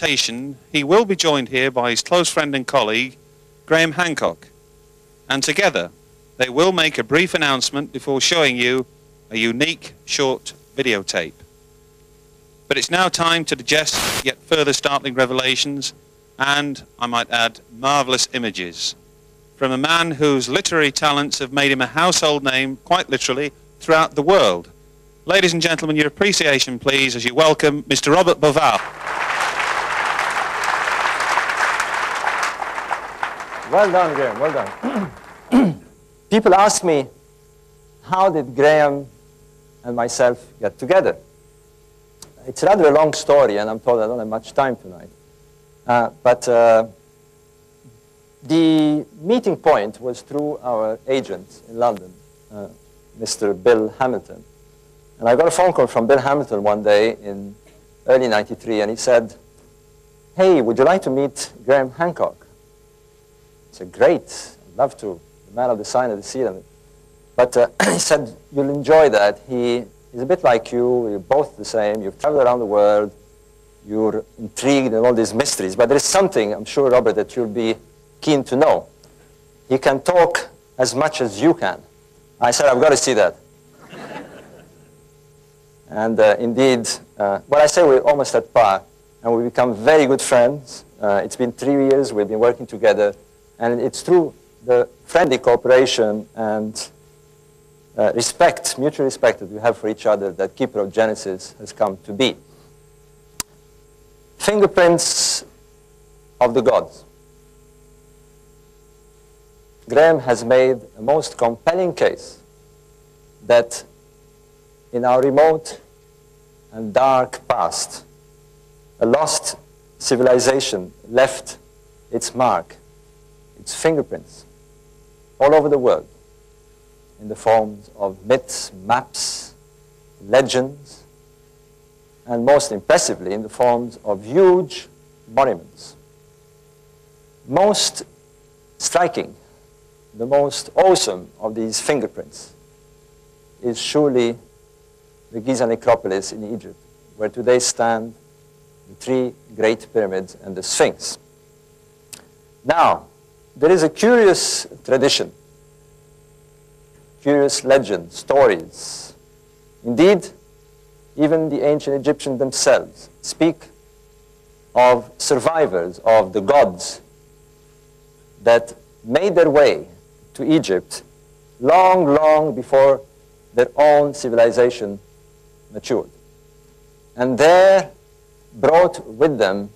presentation, he will be joined here by his close friend and colleague, Graham Hancock. And together, they will make a brief announcement before showing you a unique short videotape. But it's now time to digest yet further startling revelations and, I might add, marvellous images from a man whose literary talents have made him a household name, quite literally, throughout the world. Ladies and gentlemen, your appreciation, please, as you welcome Mr. Robert МΠΟΒΑΛ. Well done, Graham, well done. People ask me, how did Graham and myself get together? It's rather a long story, and I'm told I don't have much time tonight. But the meeting point was through our agent in London, Mr. Bill Hamilton. And I got a phone call from Bill Hamilton one day in early '93, and he said, "Hey, would you like to meet Graham Hancock?" I said, "Great, I'd love to, the man of the sign of the sea." But he said, "You'll enjoy that. He's a bit like you, you're both the same, you've traveled around the world, you're intrigued in all these mysteries, but there is something, I'm sure, Robert, that you'll be keen to know. He can talk as much as you can." I said, "I've got to see that." And indeed, well, I say we're almost at par, and we've become very good friends. It's been 3 years we've been working together, and it's through the friendly cooperation and respect, mutual respect that we have for each other that Keeper of Genesis has come to be. Fingerprints of the gods. Graham has made a most compelling case that in our remote and dark past, a lost civilization left its mark, its fingerprints, all over the world, in the forms of myths, maps, legends, and most impressively in the forms of huge monuments. Most striking, the most awesome of these fingerprints is surely the Giza necropolis in Egypt, where today stand the 3 great pyramids and the Sphinx. Now, there is a curious tradition, curious legend, stories. Indeed, even the ancient Egyptians themselves speak of survivors of the gods that made their way to Egypt long, long before their own civilization matured. And there brought with them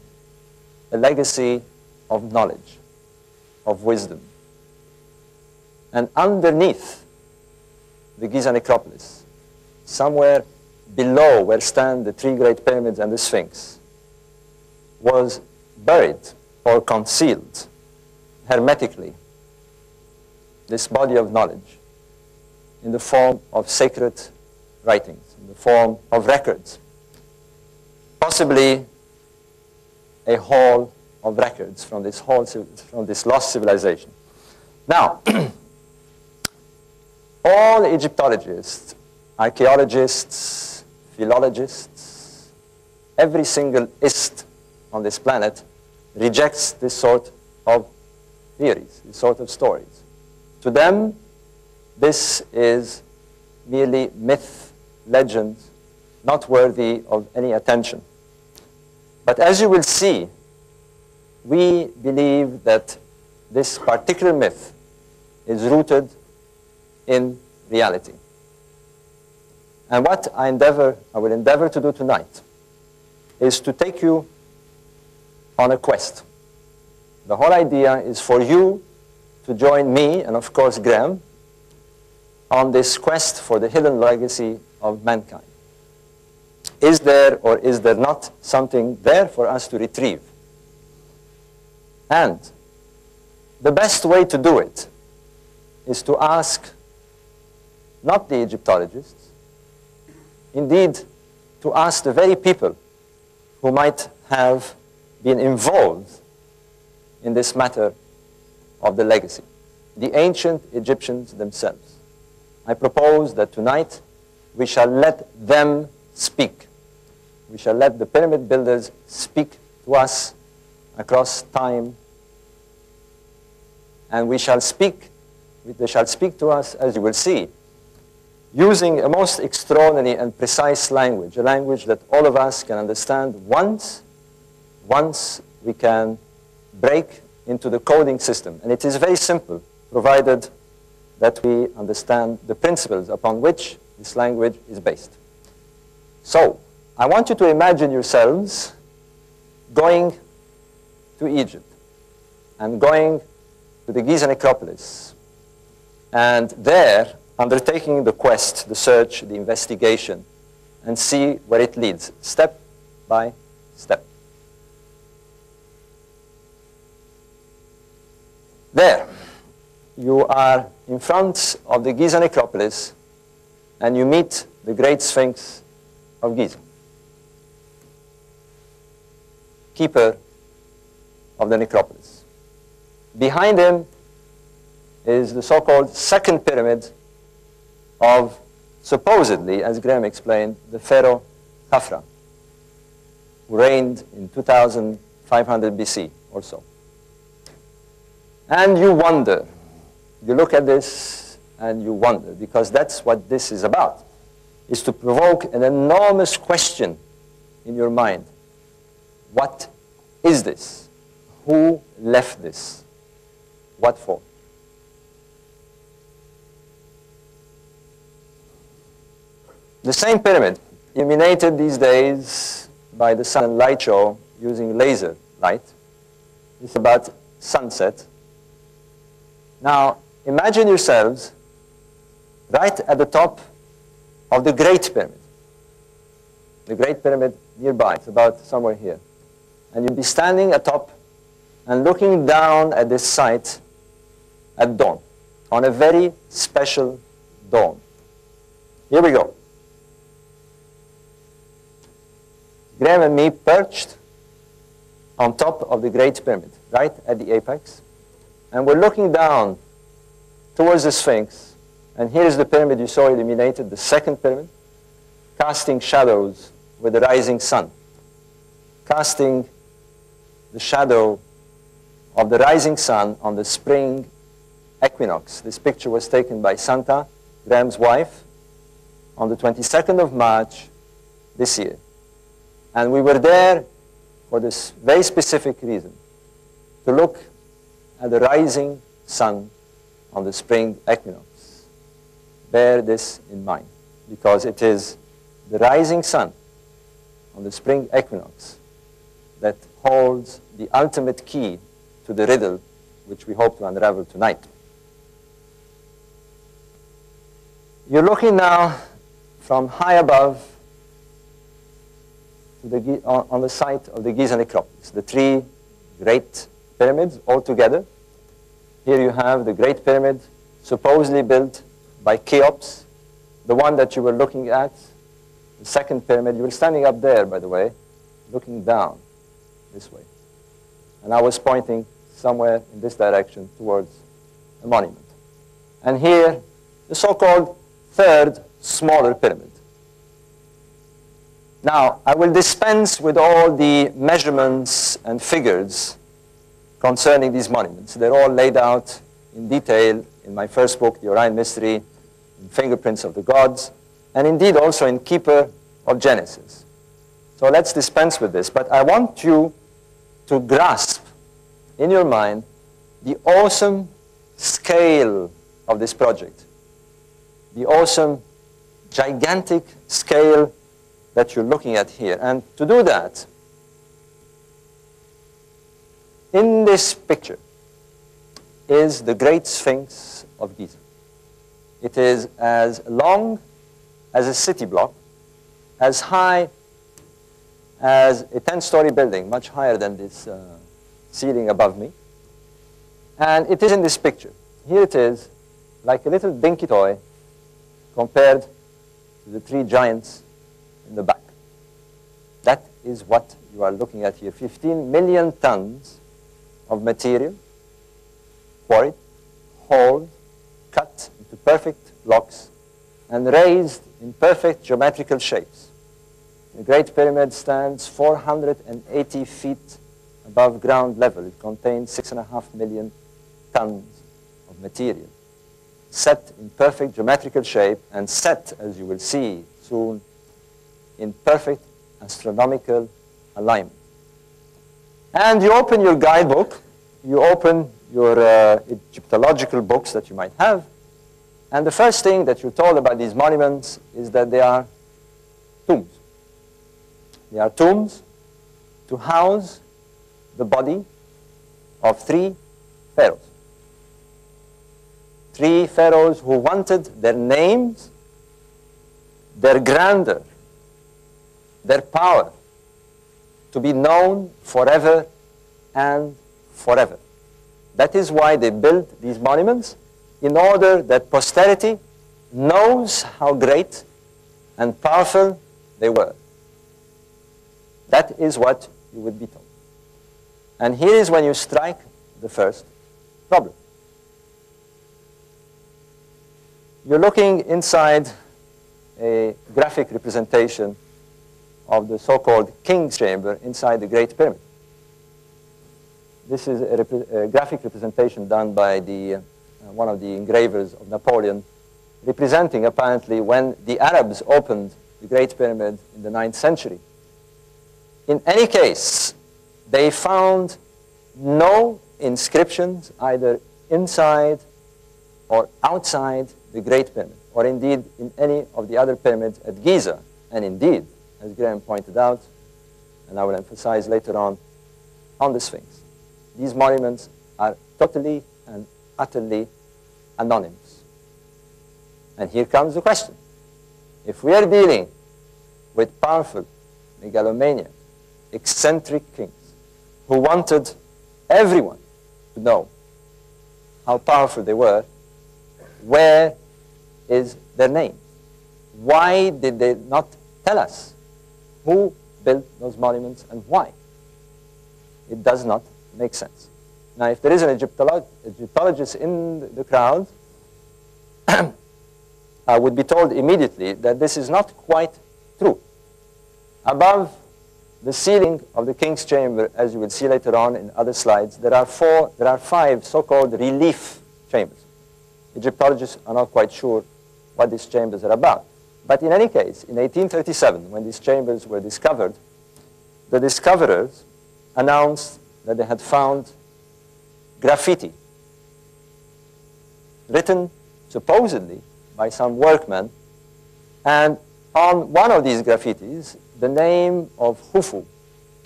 a legacy of knowledge, of wisdom. And underneath the Giza necropolis, somewhere below where stand the 3 great pyramids and the Sphinx, was buried or concealed hermetically this body of knowledge in the form of sacred writings, in the form of records, possibly a hall of records from this lost civilization. Now, all Egyptologists, archaeologists, philologists, every single ist on this planet rejects this sort of theories, this sort of stories. To them, this is merely myth, legend, not worthy of any attention. But as you will see, we believe that this particular myth is rooted in reality. And what I will endeavor to do tonight is to take you on a quest. The whole idea is for you to join me, and of course Graham, on this quest for the hidden legacy of mankind. Is there or is there not something there for us to retrieve? And the best way to do it is to ask not the Egyptologists, indeed to ask the very people who might have been involved in this matter of the legacy, the ancient Egyptians themselves. I propose that tonight we shall let them speak. We shall let the pyramid builders speak to us across time. And they shall speak to us, as you will see, using a most extraordinary and precise language, a language that all of us can understand once we can break into the coding system. And it is very simple, provided that we understand the principles upon which this language is based. So, I want you to imagine yourselves going to Egypt and going to the Giza necropolis, and there undertaking the quest, the search, the investigation, and see where it leads, step by step. There, you are in front of the Giza necropolis, and you meet the Great Sphinx of Giza, keeper of the necropolis. Behind him is the so-called second pyramid of, supposedly, as Graham explained, the pharaoh Khafra, who reigned in 2500 BC or so. And you wonder, you look at this and you wonder, because that's what this is about, is to provoke an enormous question in your mind. What is this? Who left this? What for? The same pyramid, illuminated these days by the sun and light show using laser light. It's about sunset. Now, imagine yourselves right at the top of the Great Pyramid. The Great Pyramid nearby, it's about somewhere here. And you'll be standing atop and looking down at this site at dawn, on a very special dawn. Here we go. Graham and me perched on top of the Great Pyramid, right at the apex. And we're looking down towards the Sphinx. And here is the pyramid you saw illuminated, the second pyramid, casting shadows with the rising sun, casting the shadow of the rising sun on the spring equinox. This picture was taken by Santa, Graham's wife, on the 22nd of March this year. And we were there for this very specific reason, to look at the rising sun on the spring equinox. Bear this in mind, because it is the rising sun on the spring equinox that holds the ultimate key to the riddle which we hope to unravel tonight. You're looking now from high above to on the site of the Giza necropolis, the three great pyramids all together. Here you have the Great Pyramid, supposedly built by Cheops, the one that you were looking at, the second pyramid. You were standing up there, by the way, looking down this way. And I was pointing somewhere in this direction towards a monument. And here, the so-called third, smaller pyramid. Now, I will dispense with all the measurements and figures concerning these monuments. They're all laid out in detail in my first book, The Orion Mystery, in Fingerprints of the Gods, and indeed also in Keeper of Genesis. So let's dispense with this. But I want you to grasp in your mind the awesome scale of this project, the awesome, gigantic scale that you're looking at here. And to do that, in this picture is the Great Sphinx of Giza. It is as long as a city block, as high as a 10-story building, much higher than this ceiling above me. And it is in this picture. Here it is, like a little dinky toy compared to the three giants in the back. That is what you are looking at here. 15 million tons of material, quarried, hauled, cut into perfect blocks, and raised in perfect geometrical shapes. The Great Pyramid stands 480 feet above ground level. It contains 6.5 million tons of material, set in perfect geometrical shape and set, as you will see soon, in perfect astronomical alignment. And you open your guidebook, you open your Egyptological books that you might have, and the first thing that you're told about these monuments is that they are tombs. They are tombs to house the body of 3 pharaohs. 3 pharaohs who wanted their names, their grandeur, their power to be known forever and forever. That is why they built these monuments, in order that posterity knows how great and powerful they were. That is what you would be told. And here is when you strike the first problem. You're looking inside a graphic representation of the so-called King's Chamber inside the Great Pyramid. This is a graphic representation done by one of the engravers of Napoleon, representing apparently when the Arabs opened the Great Pyramid in the 9th century. In any case, they found no inscriptions either inside or outside the Great Pyramid, or indeed in any of the other pyramids at Giza. And indeed, as Graham pointed out, and I will emphasize later on the Sphinx, these monuments are totally and utterly anonymous. And here comes the question. If we are dealing with powerful, megalomaniac, eccentric kings who wanted everyone to know how powerful they were, where is their name? Why did they not tell us who built those monuments and why? It does not make sense. Now, if there is an Egyptologist in the crowd, I would be told immediately that this is not quite true. Above the ceiling of the King's Chamber, as you will see later on in other slides, there are 5 so-called relief chambers. Egyptologists are not quite sure what these chambers are about. But in any case, in 1837, when these chambers were discovered, the discoverers announced that they had found graffiti written supposedly by some workmen, and on one of these graffitis, the name of Khufu,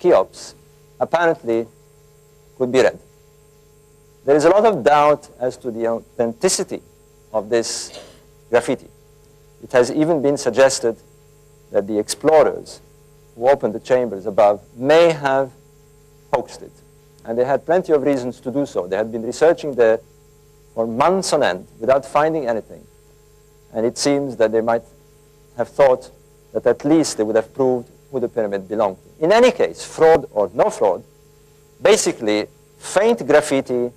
Cheops, apparently could be read. There is a lot of doubt as to the authenticity of this graffiti. It has even been suggested that the explorers who opened the chambers above may have hoaxed it. And they had plenty of reasons to do so. They had been researching there for months on end without finding anything. And it seems that they might have thought that at least they would have proved who the pyramid belonged to. In any case, fraud or no fraud, basically faint graffiti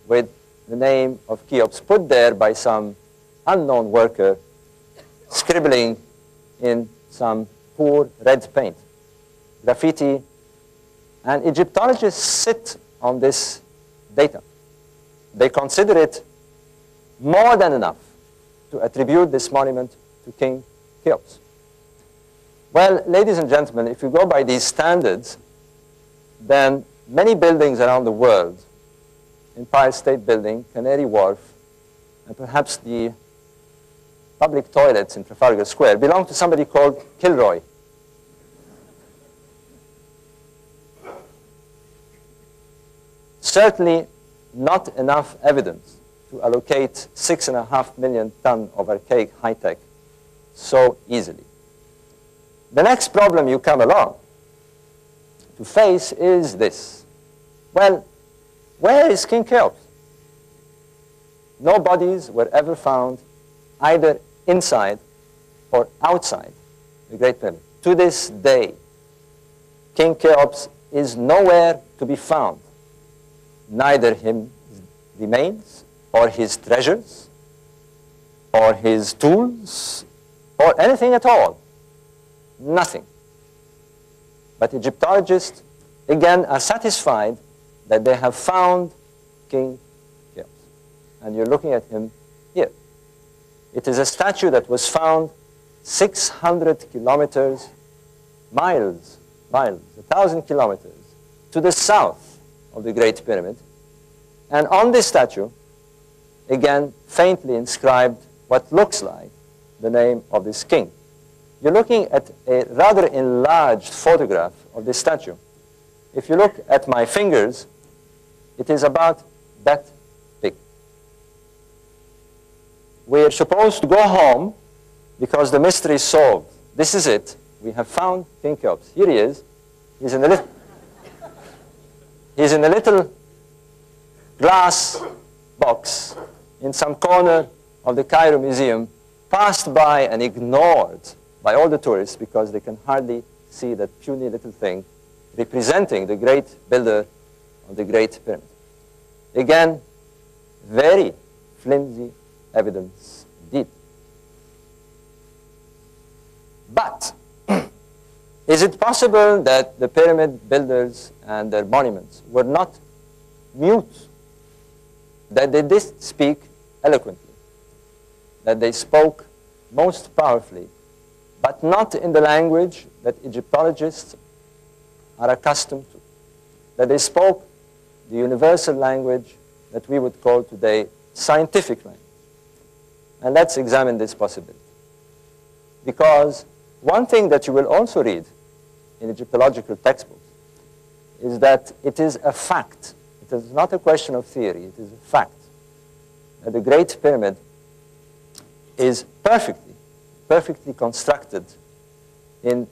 with the name of Cheops put there by some unknown worker scribbling in some poor red paint. Graffiti. And Egyptologists sit on this data. They consider it more than enough to attribute this monument to King Cheops. Well, ladies and gentlemen, if you go by these standards, then many buildings around the world, Empire State Building, Canary Wharf, and perhaps the public toilets in Trafalgar Square, belong to somebody called Kilroy. Certainly not enough evidence to allocate 6.5 million tons of archaic high-tech so easily. The next problem you come along to face is this. Well, where is King Cheops? No bodies were ever found either inside or outside the Great Pyramid. To this day, King Cheops is nowhere to be found. Neither his remains, or his treasures, or his tools, or anything at all. Nothing. But Egyptologists again, are satisfied that they have found King Cheops. And you're looking at him here. It is a statue that was found 600 kilometers, miles, 1,000 kilometers to the south of the Great Pyramid. And on this statue, again, faintly inscribed what looks like the name of this king. You're looking at a rather enlarged photograph of this statue. If you look at my fingers, it is about that big. We're supposed to go home because the mystery is solved. This is it. We have found King Cheops. Here he is. He's in a little glass box in some corner of the Cairo Museum, passed by and ignored by all the tourists because they can hardly see that puny little thing representing the great builder of the Great Pyramid. Again, very flimsy evidence indeed. But is it possible that the pyramid builders and their monuments were not mute, that they did speak eloquently, that they spoke most powerfully, but not in the language that Egyptologists are accustomed to, that they spoke the universal language that we would call today scientific language? And let's examine this possibility. Because one thing that you will also read in Egyptological textbooks is that it is a fact. It is not a question of theory. It is a fact that the Great Pyramid is perfectly constructed in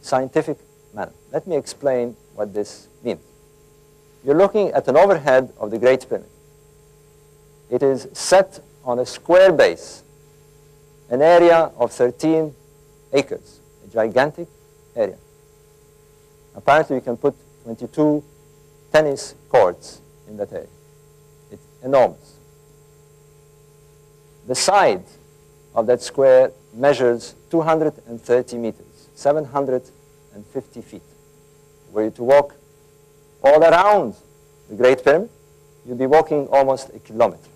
scientific manner. Let me explain what this means. You're looking at an overhead of the Great Pyramid. It is set on a square base, an area of 13 acres, a gigantic area. Apparently, you can put 22 tennis courts in that area. It's enormous. The side of that square measures 230 meters, 750 feet. Were you to walk all around the Great Pyramid, you'd be walking almost a kilometer.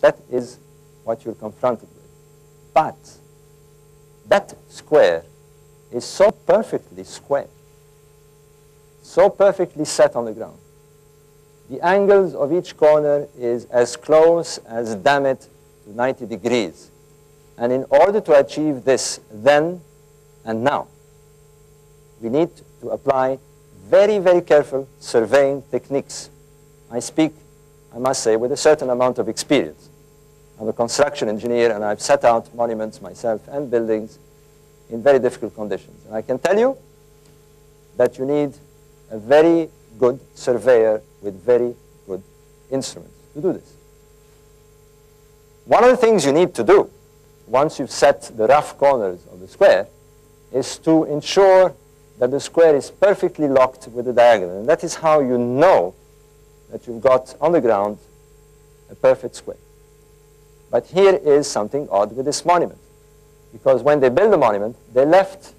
That is what you're confronted with. But that square is so perfectly square, so perfectly set on the ground. The angles of each corner is as close as, damn it, to 90 degrees. And in order to achieve this then and now, we need to apply very, very careful surveying techniques. I speak, I must say, with a certain amount of experience. I'm a construction engineer, and I've set out monuments myself and buildings in very difficult conditions. And I can tell you that you need a very good surveyor with very good instruments to do this. One of the things you need to do, once you've set the rough corners of the square, is to ensure that the square is perfectly locked with the diagonal. And that is how you know that you've got on the ground a perfect square. But here is something odd with this monument. Because when they built the monument, they left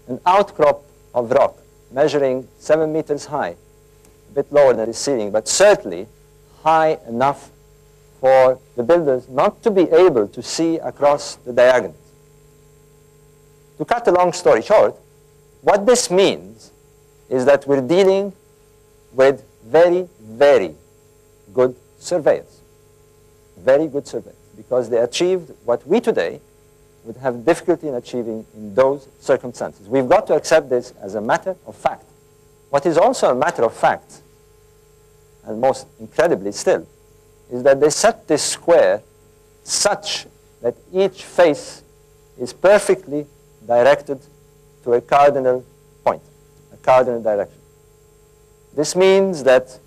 an outcrop of rock measuring 7 meters high, a bit lower than the ceiling, but certainly high enough for the builders not to be able to see across the diagonals. To cut a long story short, what this means is that we're dealing with very, very good surveyors. Very good surveyors, because they achieved what we today would have difficulty in achieving in those circumstances. We've got to accept this as a matter of fact. What is also a matter of fact, and most incredibly still, is that they set this square such that each face is perfectly directed to a cardinal point, a cardinal direction. This means that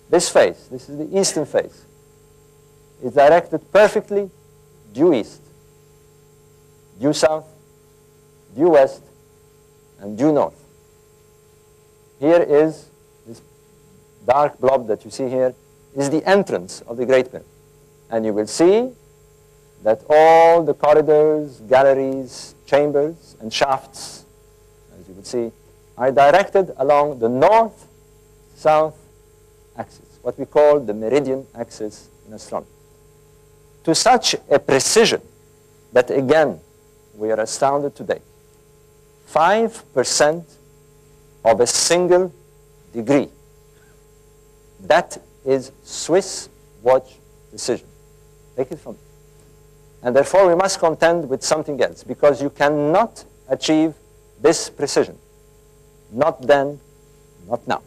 this face, this is the eastern face, is directed perfectly due east, due south, due west, and due north. Here is this dark blob that you see here is the entrance of the Great Pyramid. And you will see that all the corridors, galleries, chambers, and shafts, as you would see, are directed along the north-south axis, what we call the meridian axis in astronomy, to such a precision that, again, we are astounded today. 5% of a single degree. That is Swiss watch precision. Take it from me. And therefore, we must contend with something else, because you cannot achieve this precision. Not then, not now.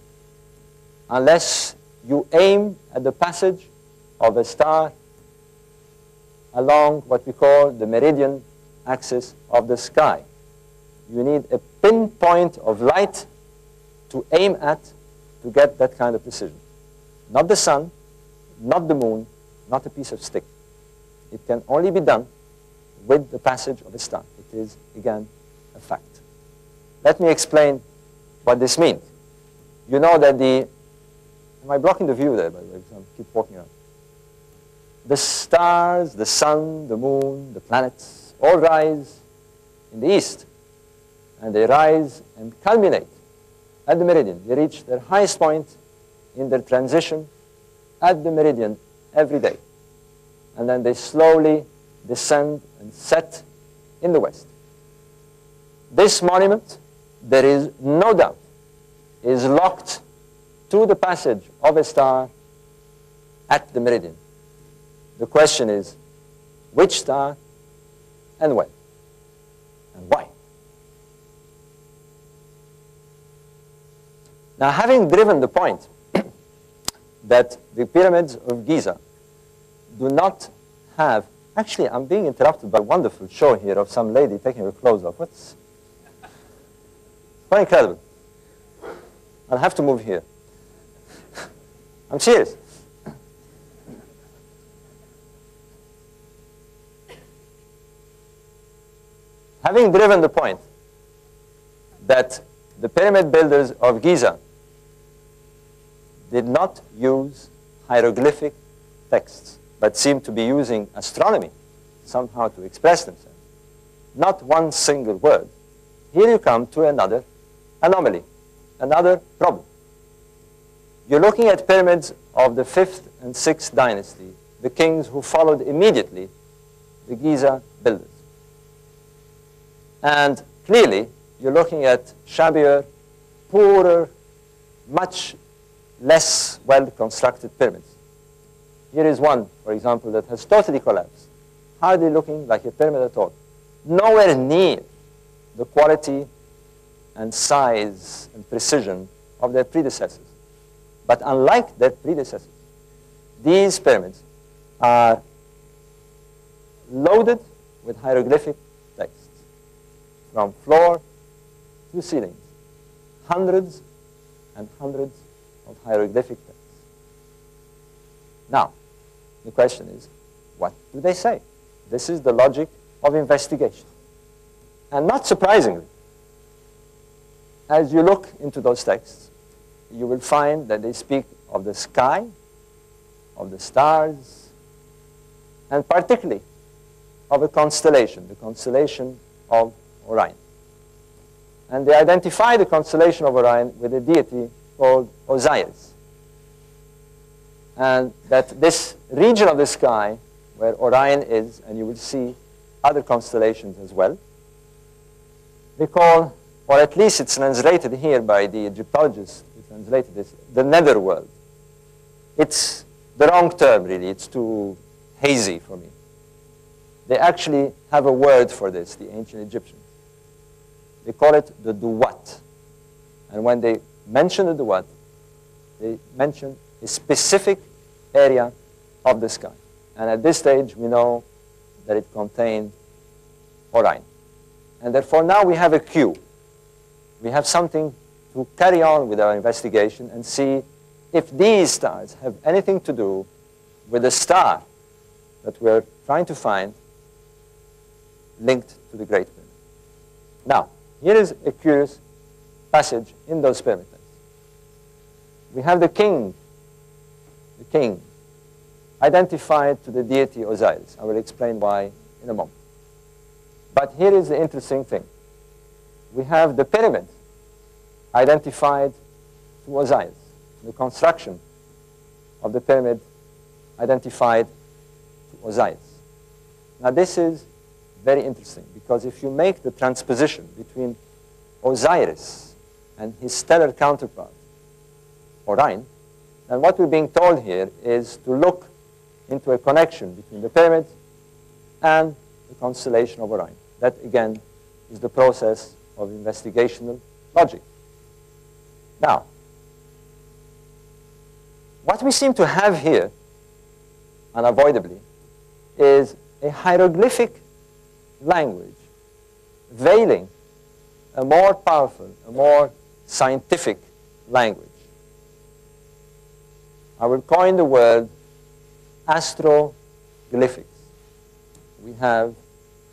Unless you aim at the passage of a star along what we call the meridian axis of the sky. You need a pinpoint of light to aim at to get that kind of precision. Not the sun, not the moon, not a piece of stick. It can only be done with the passage of a star. It is, again, a fact. Let me explain what this means. You know that am I blocking the view there, by the way, because I keep walking around? The stars, the sun, the moon, the planets, all rise in the east. And they rise and culminate at the meridian. They reach their highest point in their transition at the meridian every day. And then they slowly descend and set in the west. This monument, there is no doubt, is locked to the passage of a star at the meridian. The question is, which star and when and why? Now, having driven the point that the pyramids of Giza do not have, actually, I'm being interrupted by a wonderful show here of some lady taking her clothes off. What's quite incredible. I'll have to move here. I'm serious. Having driven the point that the pyramid builders of Giza did not use hieroglyphic texts, but seemed to be using astronomy somehow to express themselves, not one single word, here you come to another anomaly, another problem. You're looking at pyramids of the 5th and 6th dynasty, the kings who followed immediately the Giza builders. And clearly, you're looking at shabbier, poorer, much less well-constructed pyramids. Here is one, for example, that has totally collapsed, hardly looking like a pyramid at all. Nowhere near the quality and size and precision of their predecessors. But unlike their predecessors, these pyramids are loaded with hieroglyphic texts, from floor to ceilings, hundreds and hundreds of hieroglyphic texts. Now, the question is, what do they say? This is the logic of investigation. And not surprisingly, as you look into those texts, you will find that they speak of the sky, of the stars, and particularly of a constellation, the constellation of Orion. And they identify the constellation of Orion with a deity called Osiris. And that this region of the sky where Orion is, and you will see other constellations as well, they call, or at least it's translated here by the Egyptologists who translated this, the netherworld. It's the wrong term, really. It's too hazy for me. They actually have a word for this, the ancient Egyptians. They call it the Duat. And when they mention the Duat, they mention a specific area of the sky. And at this stage, we know that it contained Orion. And therefore, now we have a cue. We have something to carry on with our investigation and see if these stars have anything to do with the star that we're trying to find linked to the Great Pyramid. Now, here is a curious passage in those pyramid texts. We have the king, identified to the deity Osiris. I will explain why in a moment. But here is the interesting thing. We have the pyramid identified to Osiris. The construction of the pyramid identified to Osiris. Now this is very interesting, because if you make the transposition between Osiris and his stellar counterpart, Orion, then what we're being told here is to look into a connection between the pyramid and the constellation of Orion. That, again, is the process of investigational logic. Now, what we seem to have here, unavoidably, is a hieroglyphic language veiling a more powerful, a more scientific language. I will coin the word astroglyphics. We have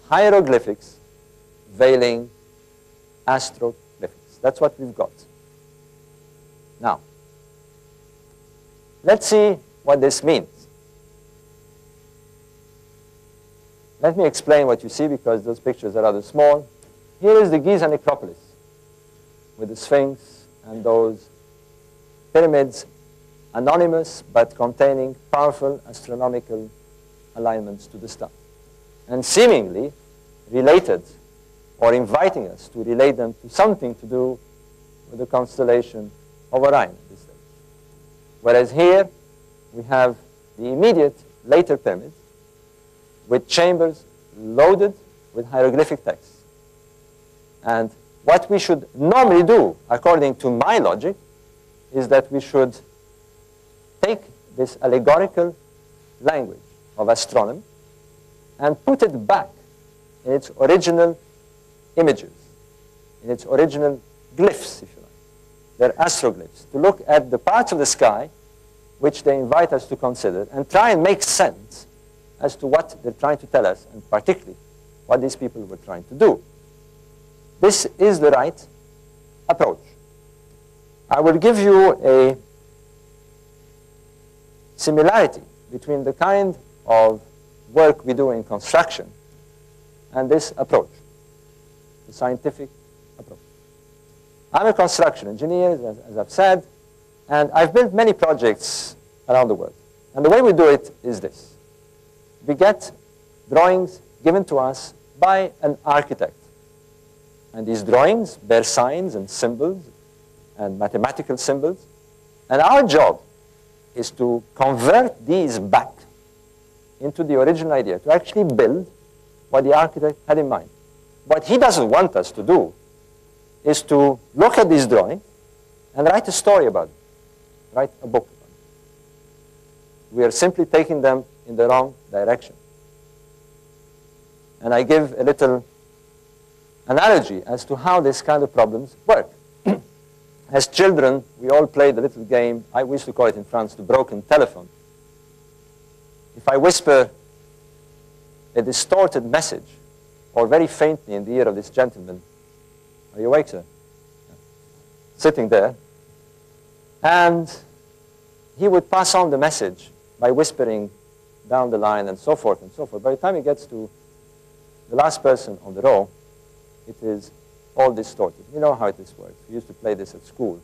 hieroglyphics veiling astroglyphics. That's what we've got. Now, let's see what this means. Let me explain what you see, because those pictures are rather small. Here is the Giza necropolis with the Sphinx and those pyramids, anonymous but containing powerful astronomical alignments to the stars, and seemingly related, or inviting us to relate them to something to do with the constellation of Orion at this stage. Whereas here we have the immediate later pyramids with chambers loaded with hieroglyphic texts. And what we should normally do, according to my logic, is that we should take this allegorical language of astronomy and put it back in its original images, in its original glyphs, if you like. They're astroglyphs, to look at the parts of the sky which they invite us to consider and try and make sense as to what they're trying to tell us, and particularly what these people were trying to do. This is the right approach. I will give you a similarity between the kind of work we do in construction and this approach, the scientific approach. I'm a construction engineer, as I've said, and I've built many projects around the world. And the way we do it is this. We get drawings given to us by an architect. And these drawings bear signs and symbols and mathematical symbols. And our job is to convert these back into the original idea, to actually build what the architect had in mind. What he doesn't want us to do is to look at these drawings and write a story about it, write a book about it. We are simply taking them in the wrong direction. And I give a little analogy as to how this kind of problems work. As children, we all played a little game, we used to call it in France the broken telephone. If I whisper a distorted message, or very faintly in the ear of this gentleman, are you awake, sir? Sitting there, and he would pass on the message by whispering down the line and so forth and so forth. By the time he gets to the last person on the row, it is all distorted. You know how this works. We used to play this at school.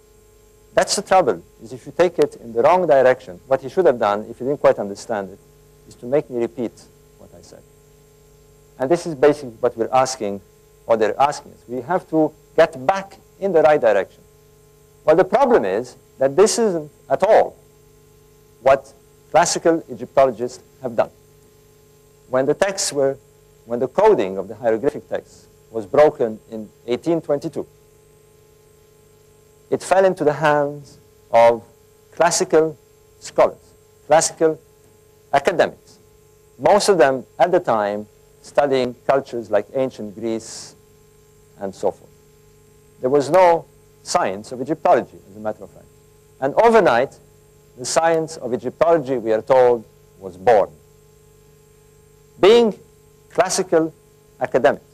That's the trouble, is if you take it in the wrong direction, what he should have done, if he didn't quite understand it, is to make me repeat what I said. And this is basically what we're asking, or they're asking us. We have to get back in the right direction. Well, the problem is that this isn't at all what classical Egyptologists have done. When the coding of the hieroglyphic texts was broken in 1822, it fell into the hands of classical scholars, classical academics, most of them at the time studying cultures like ancient Greece and so forth. There was no science of Egyptology, as a matter of fact. And overnight, the science of Egyptology, we are told, was born. Being classical academics,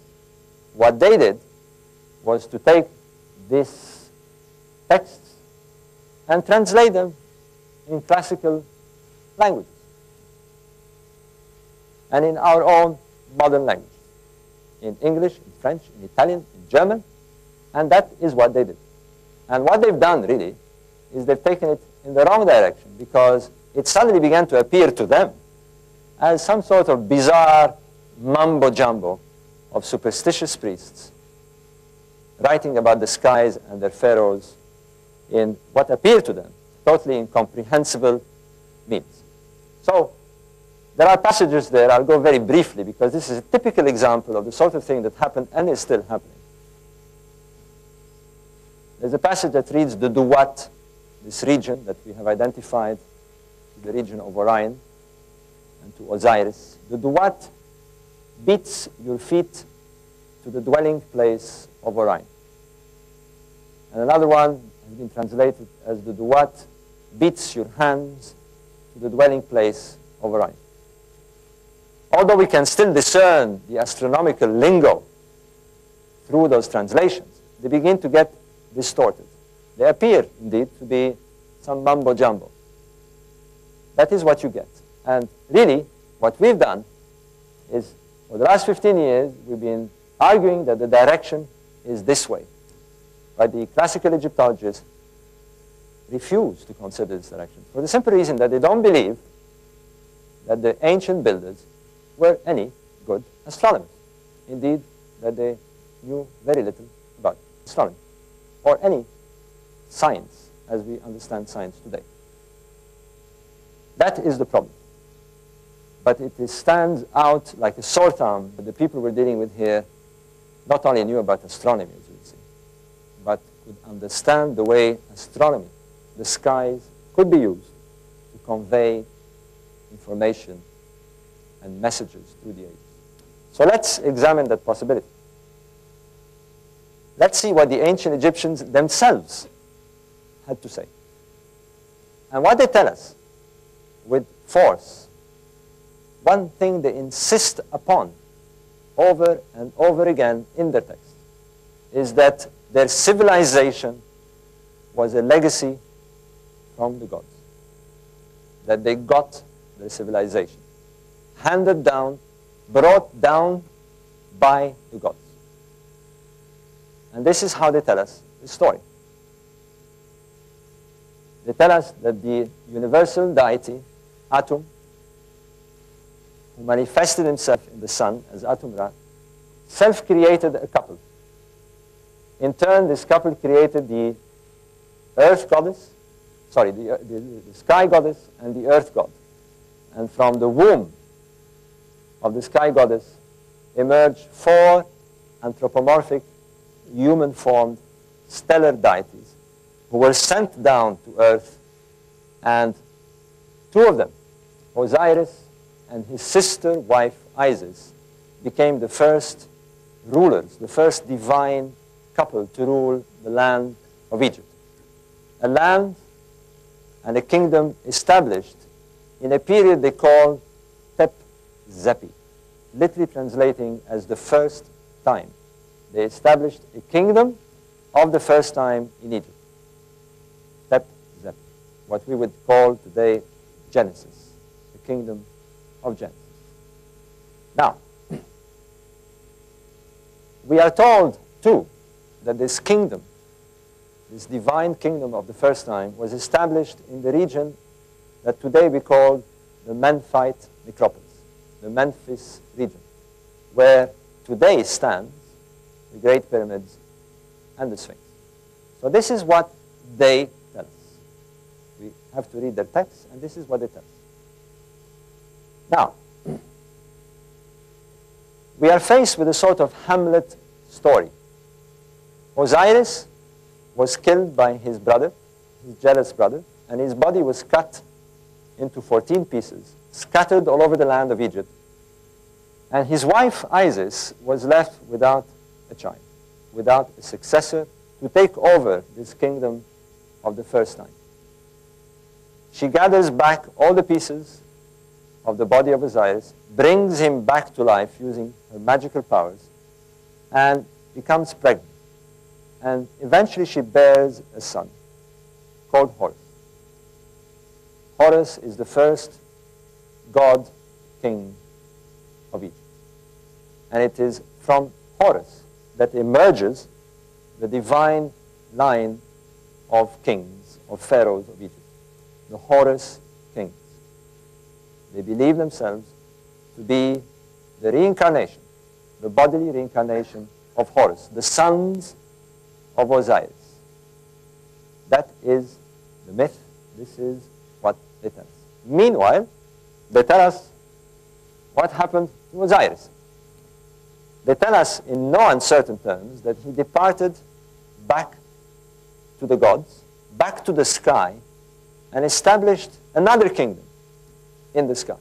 what they did was to take these texts and translate them in classical languages and in our own modern language, in English, in French, in Italian, in German, and that is what they did. And what they've done, really, is they've taken it in the wrong direction, because it suddenly began to appear to them as some sort of bizarre mumbo-jumbo of superstitious priests writing about the skies and their pharaohs in what appeared to them totally incomprehensible means. So there are passages there. I'll go very briefly, because this is a typical example of the sort of thing that happened and is still happening. There's a passage that reads the Duat, this region that we have identified, the region of Orion and to Osiris. The Duat beats your feet to the dwelling place of Orion. And another one has been translated as the Duat beats your hands to the dwelling place of Orion. Although we can still discern the astronomical lingo through those translations, they begin to get distorted. They appear, indeed, to be some mumbo-jumbo. That is what you get. And really, what we've done is, for the last 15 years, we've been arguing that the direction is this way. But the classical Egyptologists refuse to consider this direction, for the simple reason that they don't believe that the ancient builders were any good astronomers. Indeed, that they knew very little about astronomy, or any science as we understand science today. That is the problem. But it stands out like a sore thumb that the people we're dealing with here not only knew about astronomy, as you will see, but could understand the way astronomy, the skies, could be used to convey information and messages through the ages. So let's examine that possibility. Let's see what the ancient Egyptians themselves had to say. And what they tell us with force, one thing they insist upon over and over again in their text, is that their civilization was a legacy from the gods. That they got their civilization handed down, brought down by the gods. And this is how they tell us the story. They tell us that the universal deity, Atum, who manifested himself in the sun as Atum-Ra, self-created a couple. In turn, this couple created the earth goddess, sorry, the sky goddess and the earth god. And from the womb of the sky goddess emerged 4 anthropomorphic, human-formed, stellar deities who were sent down to earth, and 2 of them, Osiris and his sister wife Isis, became the first rulers, the first divine couple to rule the land of Egypt. A land and a kingdom established in a period they call Tep Zepi, literally translating as the first time. They established a kingdom of the first time in Egypt. Tep Zepi, what we would call today Genesis, the kingdom of Genesis. Now, we are told, too, that this kingdom, this divine kingdom of the first time, was established in the region that today we call the Memphite necropolis, the Memphis region, where today stands the Great Pyramids and the Sphinx. So this is what they tell us. We have to read their text, and this is what they tell us. Now, we are faced with a sort of Hamlet story. Osiris was killed by his brother, his jealous brother, and his body was cut into 14 pieces, scattered all over the land of Egypt. And his wife, Isis, was left without a child, without a successor to take over this kingdom of the first time. She gathers back all the pieces of the body of Osiris, brings him back to life using her magical powers, and becomes pregnant. And eventually she bears a son called Horus. Horus is the first god king of Egypt. And it is from Horus that emerges the divine line of kings, of pharaohs of Egypt, the Horus kings. They believe themselves to be the reincarnation, the bodily reincarnation of Horus, the sons of Osiris. That is the myth. This is what they tell us. Meanwhile, they tell us what happened to Osiris. They tell us in no uncertain terms that he departed back to the gods, back to the sky, and established another kingdom in the sky,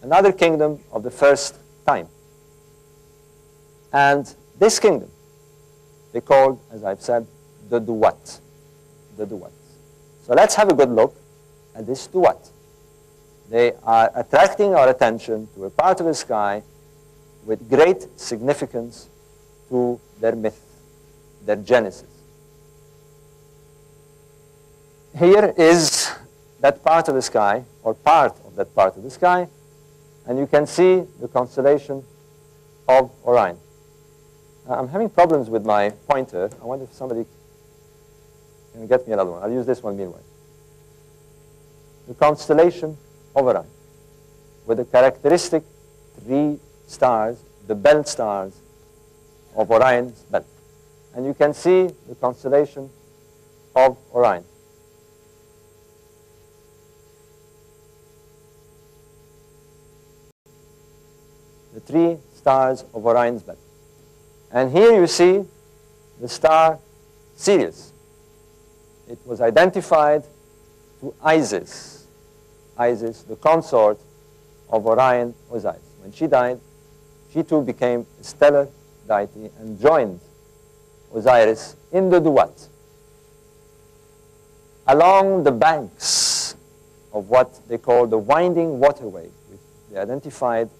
another kingdom of the first time. And this kingdom, they called, as I've said, the Duat, the Duats. So let's have a good look at this Duat. They are attracting our attention to a part of the sky with great significance to their myth, their genesis. Here is that part of the sky, or part of that part of the sky, and you can see the constellation of Orion. I'm having problems with my pointer. I wonder if somebody can get me another one. I'll use this one meanwhile. The constellation of Orion, with the characteristic 3 stars, the belt stars of Orion's belt. And you can see the constellation of Orion. The 3 stars of Orion's belt. And here you see the star Sirius. It was identified to Isis, Isis, the consort of Orion Osiris. When she died, she too became a stellar deity and joined Osiris in the Duat. Along the banks of what they call the winding waterway, which they identified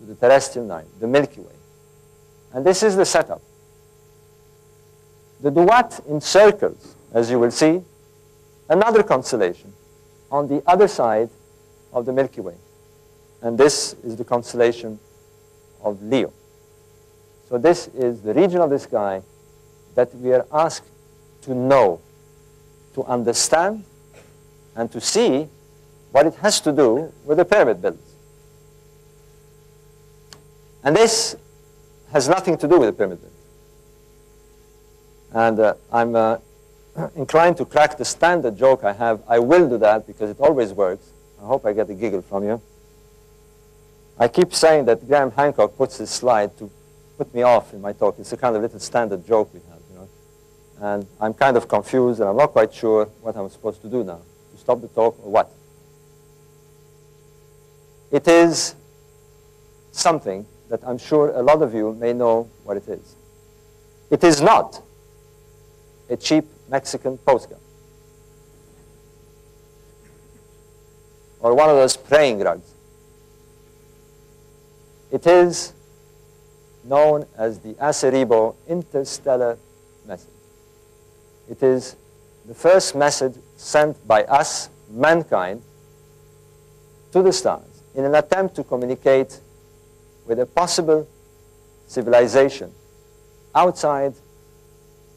to the terrestrial night, the Milky Way. And this is the setup. The Duat encircles, as you will see, another constellation on the other side of the Milky Way. And this is the constellation of Leo. So this is the region of the sky that we are asked to know, to understand, and to see what it has to do with the pyramid builders. And this has nothing to do with the pyramid builders. And I'm inclined to crack the standard joke I have. I will do that because it always works. I hope I get a giggle from you. I keep saying that Graham Hancock puts this slide to put me off in my talk. It's a kind of little standard joke we have, you know. And I'm kind of confused, and I'm not quite sure what I'm supposed to do now, to stop the talk or what. It is something that I'm sure a lot of you may know what it is. It is not a cheap Mexican postcard or one of those praying rugs. It is known as the Arecibo interstellar message. It is the first message sent by us, mankind, to the stars in an attempt to communicate with a possible civilization outside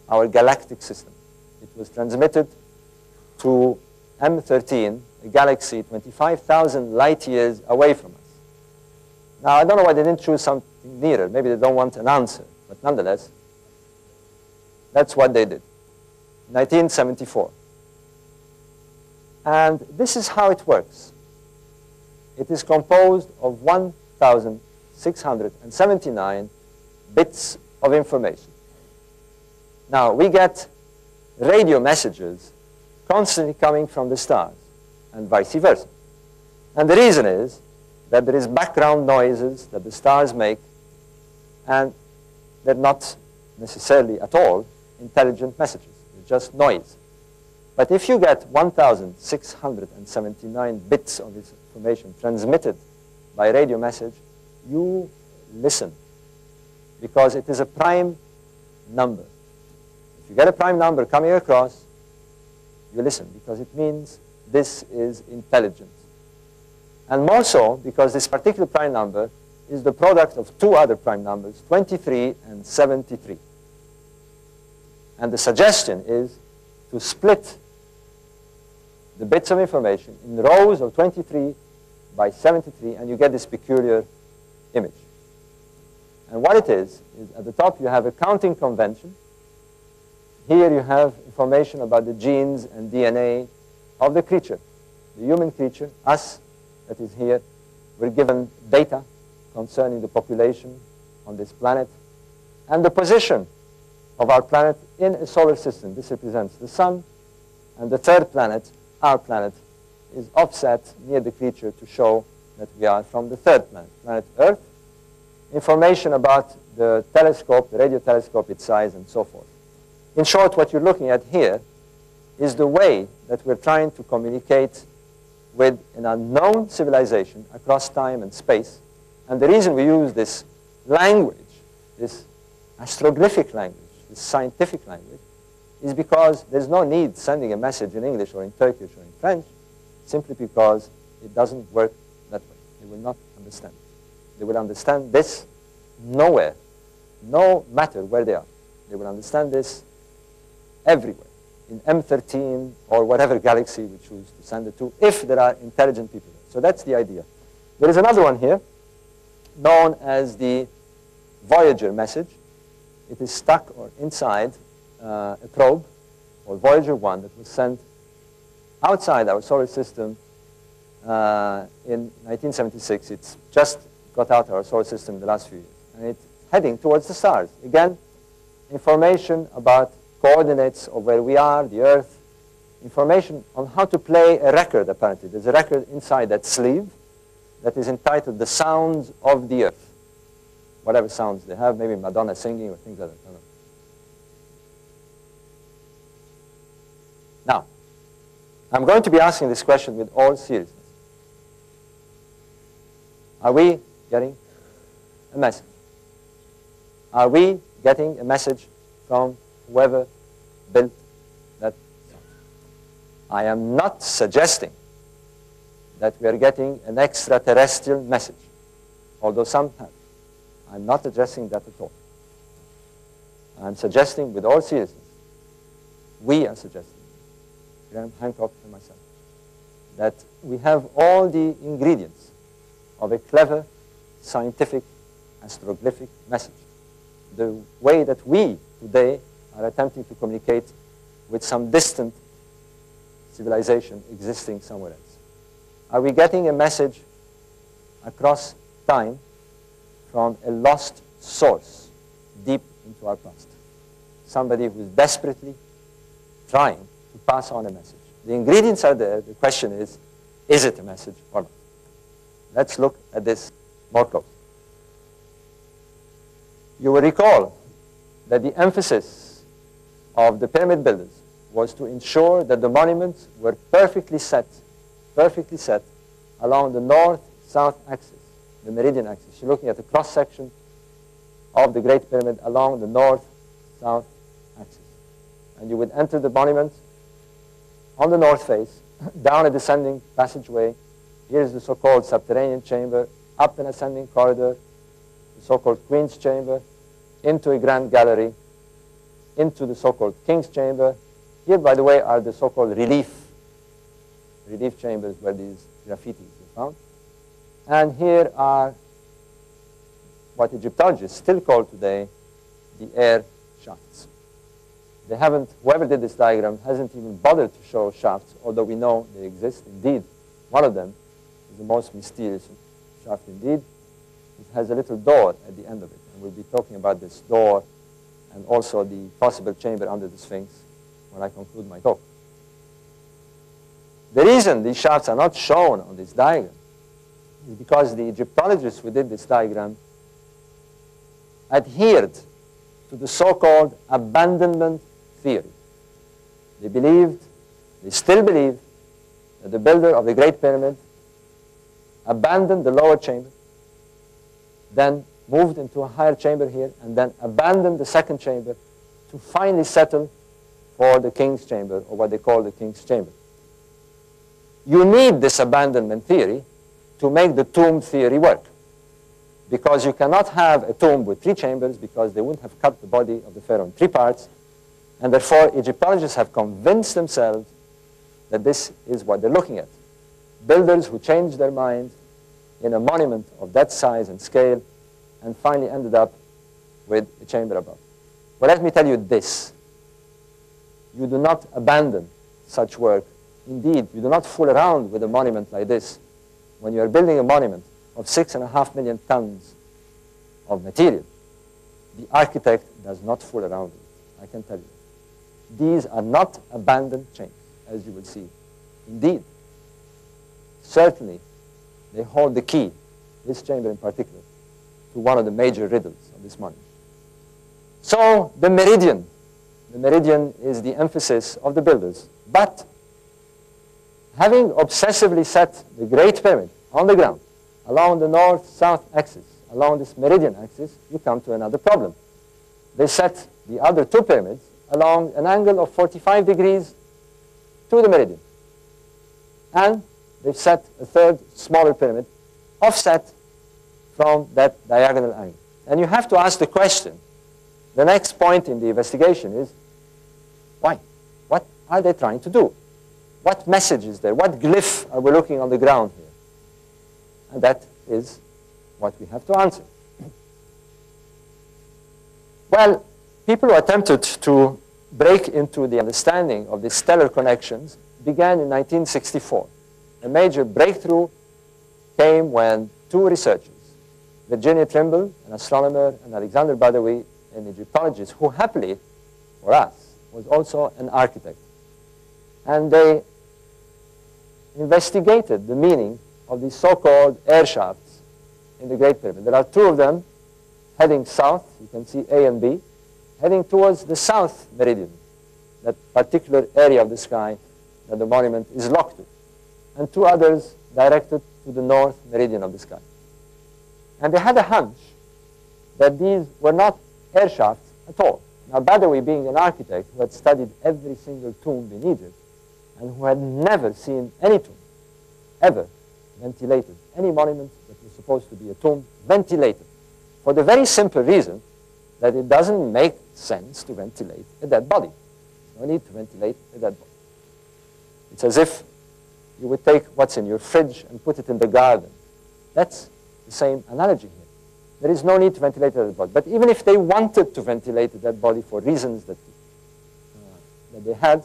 our galactic system. It was transmitted to M13, a galaxy 25,000 light years away from us. Now, I don't know why they didn't choose something nearer. Maybe they don't want an answer. But nonetheless, that's what they did. 1974. And this is how it works. It is composed of 1,679 bits of information. Now, we get radio messages constantly coming from the stars, and vice versa. And the reason is that there is background noises that the stars make, and they're not necessarily at all intelligent messages. They're just noise. But if you get 1,679 bits of this information transmitted by radio message, you listen, because it is a prime number. If you get a prime number coming across, you listen, because it means this is intelligent. And more so, because this particular prime number is the product of 2 other prime numbers, 23 and 73. And the suggestion is to to split the bits of information in rows of 23 by 73, and you get this peculiar image. And what it is at the top you have a counting convention. Here you have information about the genes and DNA of the creature. The human creature, us, that is here, we're given data concerning the population on this planet and the position of our planet in a solar system. This represents the sun, and the third planet, our planet, is offset near the creature to show that we are from the third planet, planet Earth. Information about the telescope, the radio telescope, its size, and so forth. In short, what you're looking at here is the way that we're trying to communicate with an unknown civilization across time and space. And the reason we use this language, this astrographic language, this scientific language, is because there's no need sending a message in English or in Turkish or in French, simply because it doesn't work that way. They will not understand it. They will understand this nowhere, no matter where they are. They will understand this everywhere, in M13 or whatever galaxy we choose to send it to, if there are intelligent people there. So that's the idea. There is another one here, known as the Voyager message. It is stuck or inside a probe, or Voyager 1, that was sent outside our solar system in 1976. It's just got out of our solar system in the last few years. And it's heading towards the stars. Again, information about coordinates of where we are, the Earth, information on how to play a record, apparently. There's a record inside that sleeve that is entitled The Sounds of the Earth. Whatever sounds they have, maybe Madonna singing or things like that. I don't know. Now, I'm going to be asking this question with all seriousness. Are we getting a message? Are we getting a message from whoever built that song? I am not suggesting that we are getting an extraterrestrial message, although some have. I'm not addressing that at all. I'm suggesting with all seriousness, we are suggesting, Graham Hancock and myself, that we have all the ingredients of a clever, scientific, astrographic message. The way that we today are attempting to communicate with some distant civilization existing somewhere else. Are we getting a message across time from a lost source deep into our past? Somebody who is desperately trying to pass on a message. The ingredients are there. The question is it a message or not? Let's look at this more closely. You will recall that the emphasis of the pyramid builders was to ensure that the monuments were perfectly set along the north-south axis, the meridian axis. You're looking at the cross-section of the Great Pyramid along the north-south axis. And you would enter the monument on the north face, down a descending passageway. Here's the so-called Subterranean Chamber, up an ascending corridor, the so-called Queen's Chamber, into a grand gallery, into the so-called King's Chamber. Here, by the way, are the so-called relief chambers where these graffitis were found. And here are what Egyptologists still call today the air shafts. They haven't, whoever did this diagram hasn't even bothered to show shafts, although we know they exist. Indeed, one of them is the most mysterious shaft indeed. It has a little door at the end of it. And we'll be talking about this door and also the possible chamber under the Sphinx when I conclude my talk. The reason these shafts are not shown on this diagram is because the Egyptologists who did this diagram adhered to the so-called abandonment theory. They believed, they still believe, that the builder of the Great Pyramid abandoned the lower chamber, then moved into a higher chamber here, and then abandoned the second chamber to finally settle for the King's Chamber, or what they call the King's Chamber. You need this abandonment theory to make the tomb theory work, because you cannot have a tomb with 3 chambers, because they wouldn't have cut the body of the pharaoh in 3 parts, And therefore, Egyptologists have convinced themselves that this is what they're looking at. Builders who changed their mind in a monument of that size and scale and finally ended up with a chamber above. Well, let me tell you this. You do not abandon such work. Indeed, you do not fool around with a monument like this. When you are building a monument of 6.5 million tons of material, the architect does not fool around with it, I can tell you. These are not abandoned chambers, as you will see. Indeed, certainly, they hold the key, this chamber in particular, to one of the major riddles of this monument. So, the meridian is the emphasis of the builders. But, having obsessively set the Great Pyramid on the ground, along the north-south axis, along this meridian axis, you come to another problem. They set the other two pyramids along an angle of 45 degrees to the meridian. And they've set a third, smaller pyramid, offset from that diagonal angle. And you have to ask the question, the next point in the investigation is, why? What are they trying to do? What message is there? What glyph are we looking on the ground here? And that is what we have to answer. Well, people who attempted to break into the understanding of the stellar connections began in 1964. A major breakthrough came when two researchers, Virginia Trimble, an astronomer, and Alexander Badawi, an Egyptologist, who happily, for us, was also an architect. And they investigated the meaning of these so-called air shafts in the Great Pyramid. There are two of them heading south, you can see A and B, heading towards the south meridian, that particular area of the sky that the monument is locked to, and two others directed to the north meridian of the sky. And they had a hunch that these were not air shafts at all. Now, Badawi, being an architect who had studied every single tomb in Egypt, and who had never seen any tomb ever ventilated, any monument that was supposed to be a tomb ventilated, for the very simple reason that it doesn't make sense to ventilate a dead body. No need to ventilate a dead body. It's as if you would take what's in your fridge and put it in the garden. That's the same analogy here. There is no need to ventilate a dead body. But even if they wanted to ventilate a dead body for reasons that they had,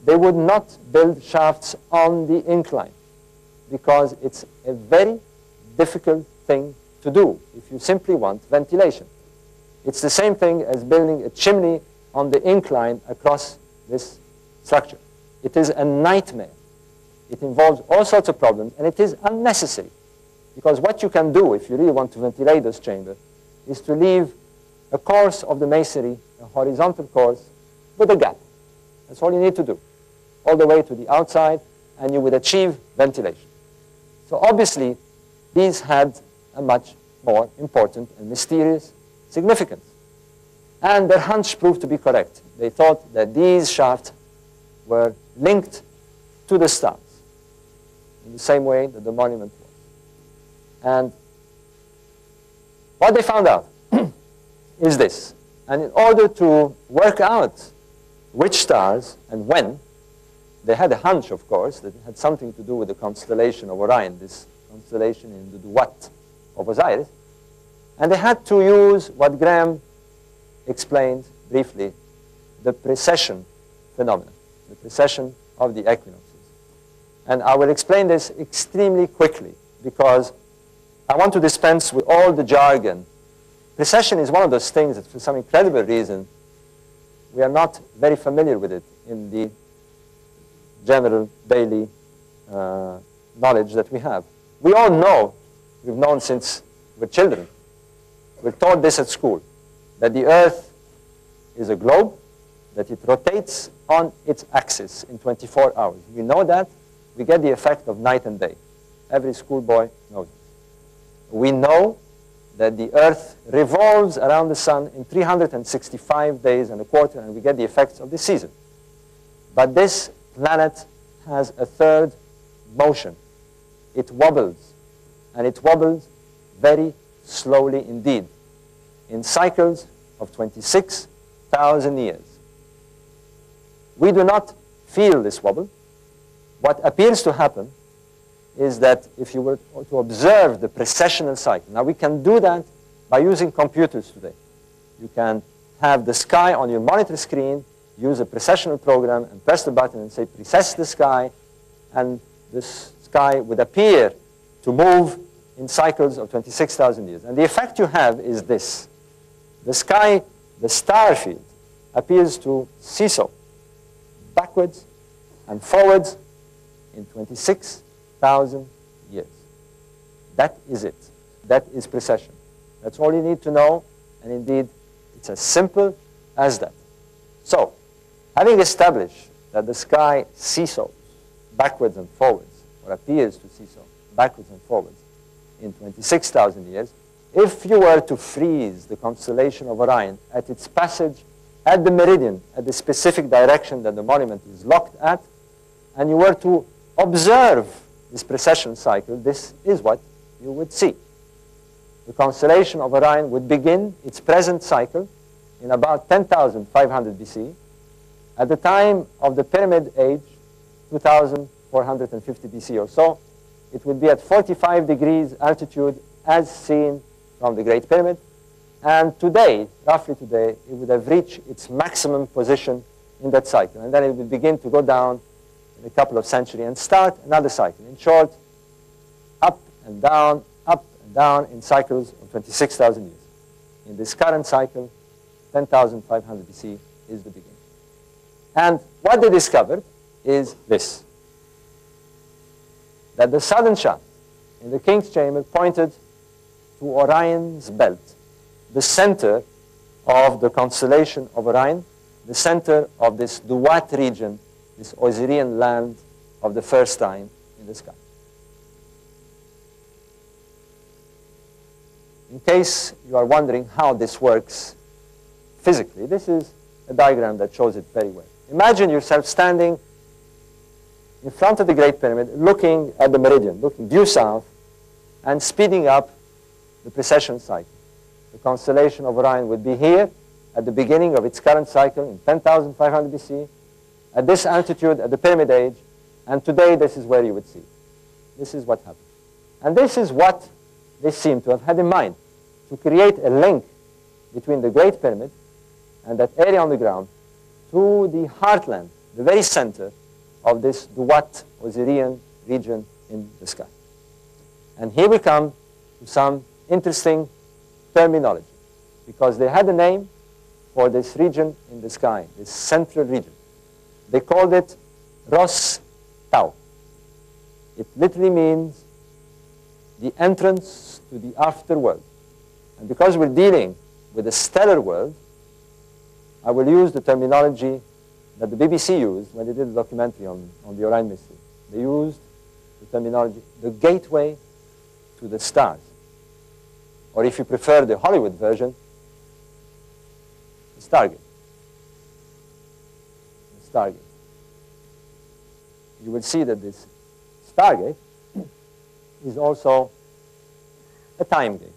they would not build shafts on the incline, because it's a very difficult thing to do if you simply want ventilation. It's the same thing as building a chimney on the incline across this structure. It is a nightmare. It involves all sorts of problems, and it is unnecessary. Because what you can do if you really want to ventilate this chamber is to leave a course of the masonry, a horizontal course, with a gap. That's all you need to do, all the way to the outside, and you would achieve ventilation. So obviously, these had a much more important and mysterious significance. And their hunch proved to be correct. They thought that these shafts were linked to the stars in the same way that the monument was. And what they found out is this. And in order to work out which stars and when, they had a hunch, of course, that it had something to do with the constellation of Orion, this constellation in the Duat of Osiris. And they had to use what Graham explained briefly, the precession phenomenon, the precession of the equinoxes. And I will explain this extremely quickly, because I want to dispense with all the jargon. Precession is one of those things that, for some incredible reason, we are not very familiar with it in the general daily knowledge that we have. We all know, we've known since we're children, we're taught this at school, that the Earth is a globe, that it rotates on its axis in 24 hours. We know that. We get the effect of night and day. Every schoolboy knows it. We know that the Earth revolves around the sun in 365 days and a quarter, and we get the effects of the season. But this planet has a third motion. It wobbles, and it wobbles very slowly indeed, in cycles of 26,000 years. We do not feel this wobble. What appears to happen is that if you were to observe the precessional cycle, now we can do that by using computers today. You can have the sky on your monitor screen, use a precessional program, and press the button and say, precess the sky, and the sky would appear to move in cycles of 26,000 years. And the effect you have is this. The sky, the star field, appears to seesaw backwards and forwards in 26,000 years. That is it. That is precession. That's all you need to know, and indeed, it's as simple as that. So, having established that the sky seesaws backwards and forwards, or appears to seesaw backwards and forwards in 26,000 years, if you were to freeze the constellation of Orion at its passage at the meridian, at the specific direction that the monument is locked at, and you were to observe this precession cycle, this is what you would see. The constellation of Orion would begin its present cycle in about 10,500 BC. At the time of the Pyramid Age, 2,450 BC or so, it would be at 45 degrees altitude as seen from the Great Pyramid. And today, roughly today, it would have reached its maximum position in that cycle. And then it would begin to go down in a couple of centuries and start another cycle. In short, up and down in cycles of 26,000 years. In this current cycle, 10,500 BC is the beginning. And what they discovered is this, that the southern shaft in the King's Chamber pointed to Orion's belt, the center of the constellation of Orion, the center of this Duat region, this Osirian land of the first time in the sky. In case you are wondering how this works physically, this is a diagram that shows it very well. Imagine yourself standing in front of the Great Pyramid, looking at the meridian, looking due south, and speeding up the precession cycle. The constellation of Orion would be here at the beginning of its current cycle in 10,500 BC, at this altitude at the Pyramid Age, and today this is where you would see it. This is what happened. And this is what they seem to have had in mind, to create a link between the Great Pyramid and that area on the ground to the heartland, the very center of this Duat Osirian region in the sky. And here we come to some interesting terminology, because they had a name for this region in the sky, this central region. They called it Ros Tau. It literally means the entrance to the afterworld. And because we're dealing with a stellar world, I will use the terminology that the BBC used when they did the documentary on the Orion mystery. They used the terminology, the gateway to the stars. Or if you prefer the Hollywood version, the Stargate. The Stargate. You will see that this Stargate is also a time gate.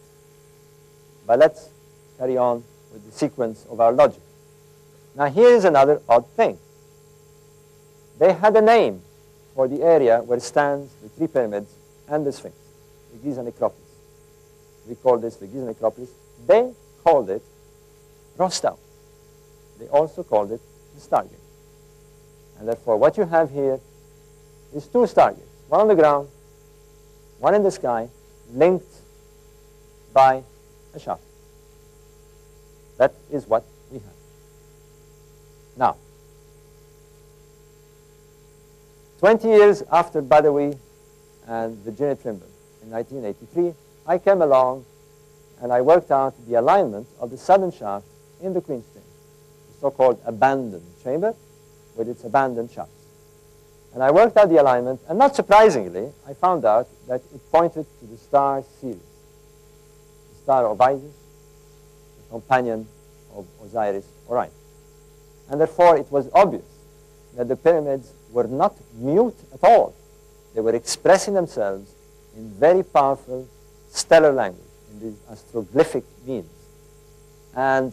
But let's carry on with the sequence of our logic. Now here is another odd thing. They had a name for the area where stands the three pyramids and the Sphinx, the Giza necropolis. We call this the Giza necropolis. They called it Ros Tau. They also called it the Stargate. And therefore what you have here is two stargates, one on the ground, one in the sky, linked by a shaft. That is what we have. Now, 20 years after Badawi and Virginia Trimble in 1983, I came along and I worked out the alignment of the southern shaft in the Queen's Chamber, the so-called abandoned chamber with its abandoned shafts. And I worked out the alignment, and not surprisingly, I found out that it pointed to the star Sirius, the star of Isis, the companion of Osiris Orion. And therefore, it was obvious that the pyramids were not mute at all. They were expressing themselves in very powerful stellar language, in these astroglyphic means. And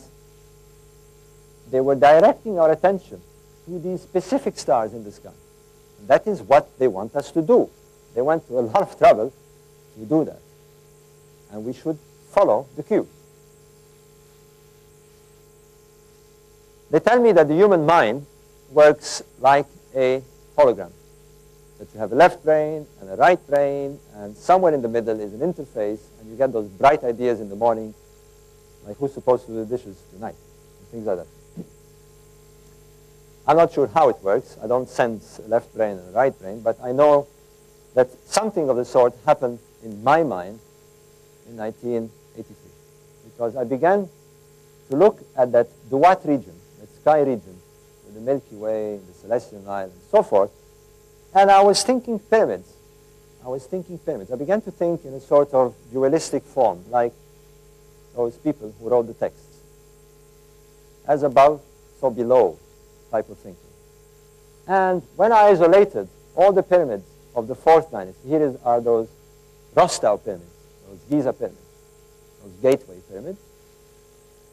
they were directing our attention to the specific stars in the sky. And that is what they want us to do. They went to a lot of trouble to do that. And we should follow the cue. They tell me that the human mind works like a hologram. That you have a left brain and a right brain, and somewhere in the middle is an interface, and you get those bright ideas in the morning, like who's supposed to do the dishes tonight, and things like that. I'm not sure how it works. I don't sense a left brain and a right brain, but I know that something of the sort happened in my mind in 1983, because I began to look at that Duat region, that sky region, with the Milky Way, the Celestial Nile, and so forth, and I was thinking pyramids. I began to think in a sort of dualistic form, like those people who wrote the texts. As above, so below type of thinking. And when I isolated all the pyramids of the 4th dynasty, here are those Rostau pyramids, those Giza pyramids, those gateway pyramids,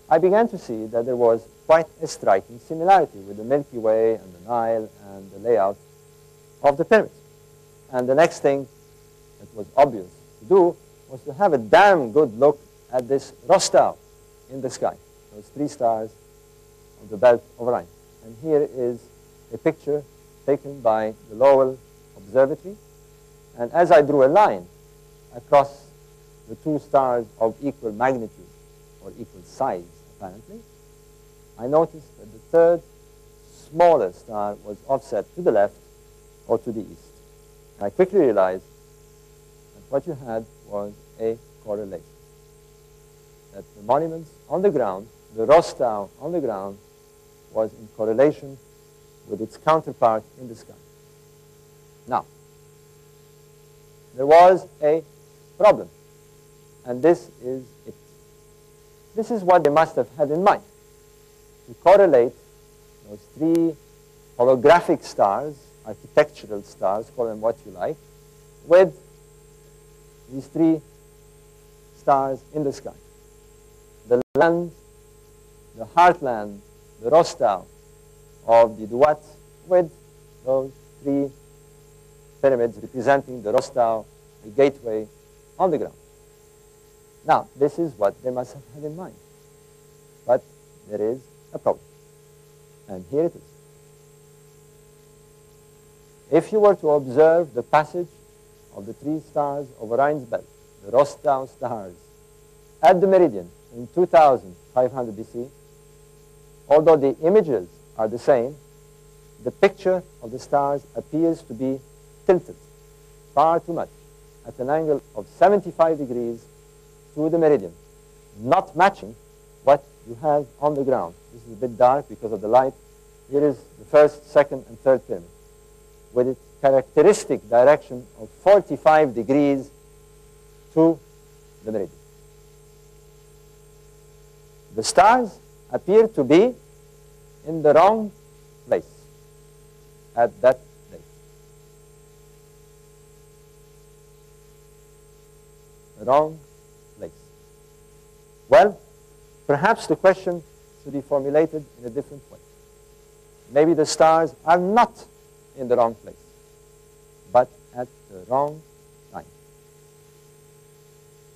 I began to see that there was quite a striking similarity with the Milky Way and the Nile and the layout of the pyramids. And the next thing that was obvious to do was to have a damn good look at this Rostau in the sky, those 3 stars of the belt of Orion. And here is a picture taken by the Lowell Observatory. And as I drew a line across the 2 stars of equal magnitude, or equal size, apparently, I noticed that the 3rd, smaller star was offset to the left or to the east. And I quickly realized that what you had was a correlation. That the monuments on the ground, the Rostau on the ground, was in correlation with its counterpart in the sky. Now, there was a problem, and this is it. This is what they must have had in mind, to correlate those 3 holographic stars, architectural stars, call them what you like, with these 3 stars in the sky. The land, the heartland, the Rostau of the Duat, with those 3 pyramids representing the Rostau, the gateway on the ground. Now, this is what they must have had in mind. But there is a problem. And here it is. If you were to observe the passage of the 3 stars of Orion's belt, the Rostau stars, at the meridian in 2500 BC, although the images are the same, the picture of the stars appears to be tilted far too much at an angle of 75 degrees to the meridian, not matching what you have on the ground. This is a bit dark because of the light. Here is the 1st, 2nd, and 3rd pyramid, with its characteristic direction of 45 degrees to the meridian. The stars appear to be in the wrong place at that date. The wrong place. Well, perhaps the question should be formulated in a different way. Maybe the stars are not in the wrong place, but at the wrong time.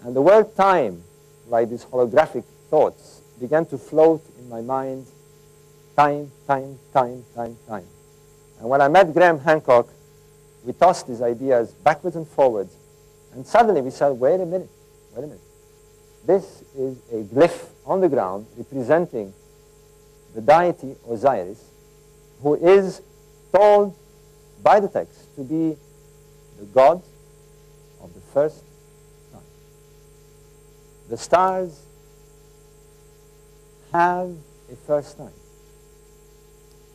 And the word time, like these holographic thoughts, began to float in my mind. Time, time, time, time, time. And when I met Graham Hancock, we tossed these ideas backwards and forwards. And suddenly we said, wait a minute. This is a glyph on the ground representing the deity Osiris, who is told by the text to be the god of the first star. The stars have a first time.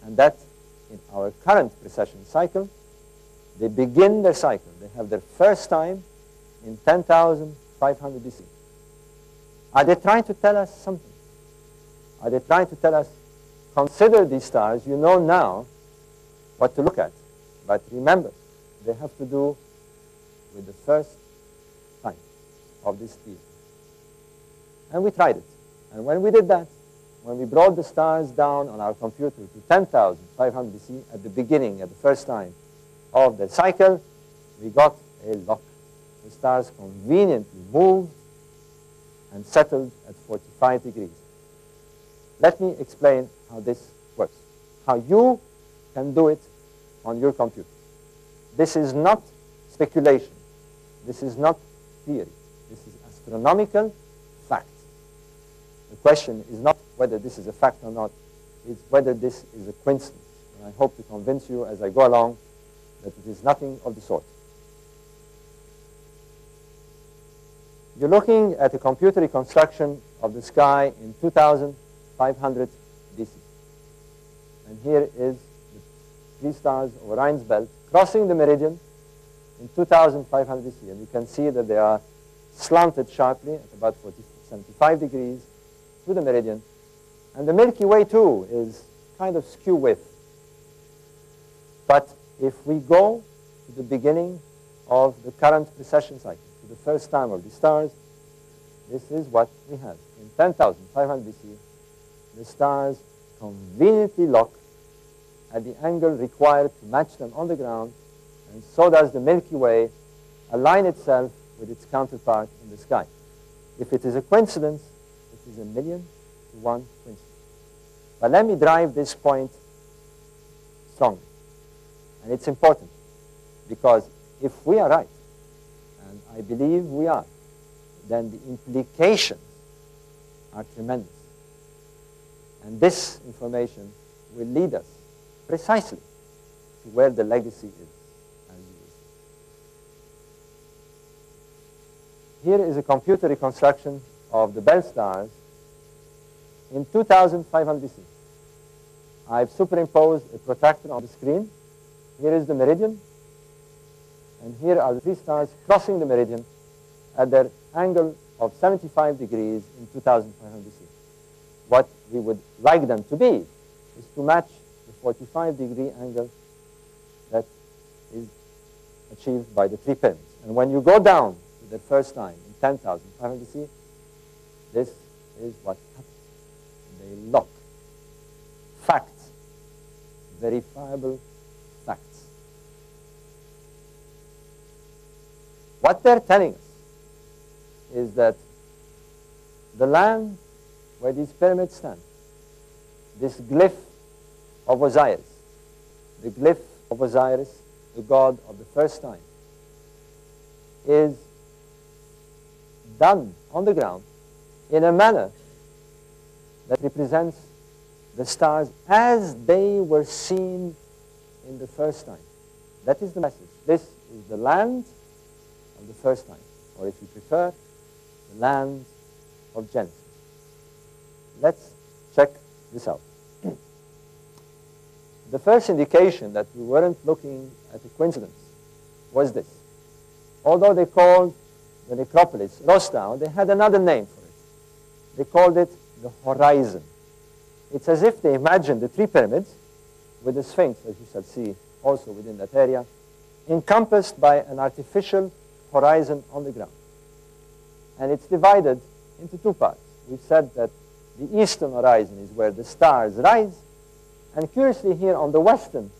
And that in our current precession cycle, they begin their cycle. They have their first time in 10,500 BC. Are they trying to tell us something? Are they trying to tell us, consider these stars, you know now what to look at. But remember, they have to do with the first time of this theory. And we tried it. And when we did that, when we brought the stars down on our computer to 10,500 BC at the beginning, at the first time of the cycle, we got a lock. The stars conveniently moved and settled at 45 degrees. Let me explain how this works, how you can do it on your computer. This is not speculation. This is not theory. This is astronomical fact. The question is not whether this is a fact or not, it's whether this is a coincidence. And I hope to convince you as I go along that it is nothing of the sort. You're looking at a computer reconstruction of the sky in 2500 BC. And here is the three stars of Orion's belt crossing the meridian in 2500 BC. And you can see that they are slanted sharply at about 75 degrees to the meridian. And the Milky Way, too, is kind of skew with. But if we go to the beginning of the current precession cycle, to the first time of the stars, this is what we have. In 10,500 BC, the stars conveniently lock at the angle required to match them on the ground, and so does the Milky Way align itself with its counterpart in the sky. If it is a coincidence, it is 1,000,000 to 1 coincidence. But let me drive this point strongly. And it's important, because if we are right, and I believe we are, then the implications are tremendous. And this information will lead us precisely to where the legacy is, as you will see. Here is a computer reconstruction of the belt stars in 2500 BC. I've superimposed a protractor on the screen. Here is the meridian, and here are the three stars crossing the meridian at their angle of 75 degrees in 2500 BC. What we would like them to be is to match the 45-degree angle that is achieved by the three pyramids. And when you go down to the first time in 10,500 BC, this is what happens. They lock. Facts. Verifiable facts. What they're telling us is that the land where these pyramids stand, this glyph of Osiris, the glyph of Osiris, the god of the first time, is done on the ground in a manner that represents the stars as they were seen in the first time. That is the message. This is the land of the first time, or if you prefer, the land of Genesis. Let's check this out. The first indication that we weren't looking at a coincidence was this. Although they called the necropolis Rostau, they had another name for it. They called it the horizon. It's as if they imagined the three pyramids with the Sphinx, as you shall see also within that area, encompassed by an artificial horizon on the ground. And it's divided into two parts. We've said that the eastern horizon is where the stars rise, and curiously here on the western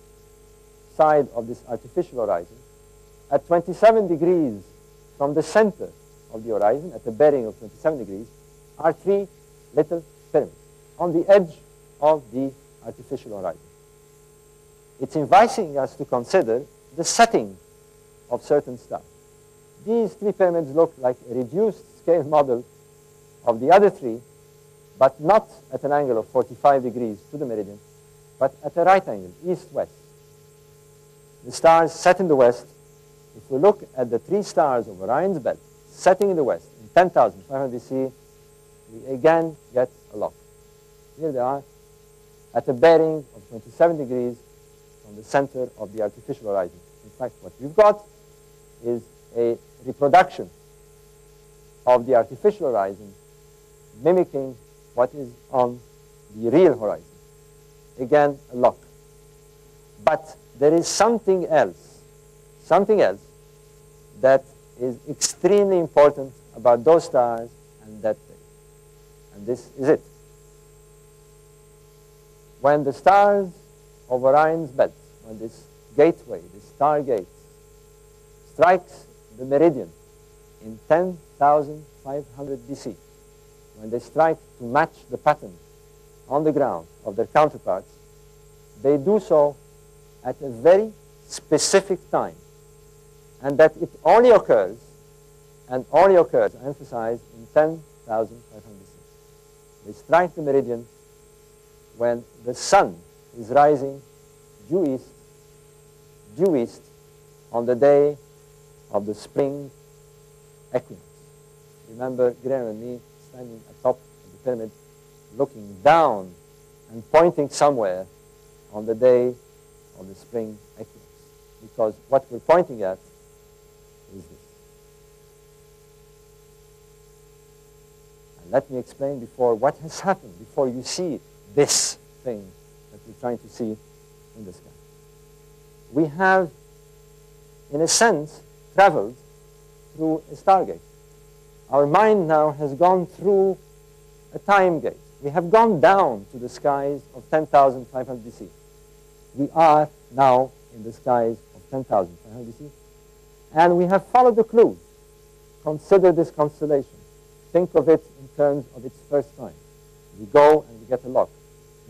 side of this artificial horizon, at 27 degrees from the center of the horizon, at a bearing of 27 degrees, are three little pyramids on the edge of the artificial horizon. It's inviting us to consider the setting of certain stars. These three pyramids look like a reduced scale model of the other three, but not at an angle of 45 degrees to the meridian, but at a right angle, east-west. The stars set in the west. If we look at the three stars of Orion's belt setting in the west in 10,500 BC, we again get a lock. Here they are at a bearing of 27 degrees from the center of the artificial horizon. In fact, what we've got is a reproduction of the artificial horizon mimicking what is on the real horizon. Again, a lock. But there is something else that is extremely important about those stars and that day. And this is it. when the stars of Orion's belt, when this gateway, this stargate, strikes the meridian in 10,500 BC, when they strike to match the pattern on the ground of their counterparts, they do so at a very specific time, and that it only occurs, and only occurs, I emphasize, in 10,500 BC. They strike the meridian when the sun is rising due east on the day of the spring equinox. Remember Graham and me standing atop of the pyramid, looking down and pointing somewhere on the day of the spring equinox. Because what we're pointing at is this. And let me explain before what has happened, before you see this thing that we're trying to see in the sky. We have, in a sense, traveled through a stargate. Our mind now has gone through a time gate. We have gone down to the skies of 10,500 BC. We are now in the skies of 10,500 BC. And we have followed the clues. Consider this constellation. Think of it in terms of its first time. We go and we get a lock.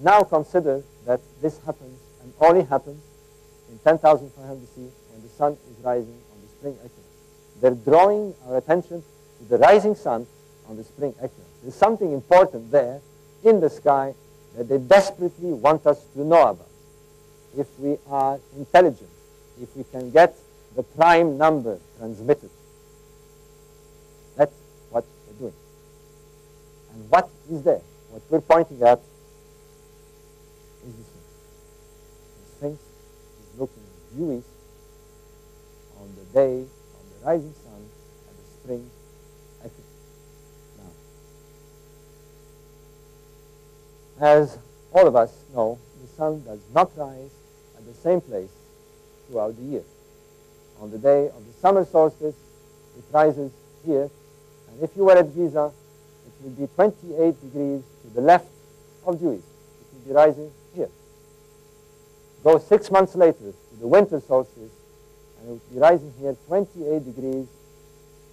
Now consider that this happens and only happens in 10,500 BC when the sun is rising on the spring equinox. They're drawing our attention to the rising sun on the spring equinox. There's something important there in the sky that they desperately want us to know about. If we are intelligent, if we can get the prime number transmitted, that's what we're doing. And what is there? What we're pointing at is the Sphinx. The Sphinx is looking due east on the day of the rising sun at the spring equinox. Now, as all of us know, the sun does not rise at the same place throughout the year. On the day of the summer solstice, it rises here, and if you were at Giza, it will be 28 degrees to the left of due east. It will be rising here. Go 6 months later to the winter solstice, and it will be rising here 28 degrees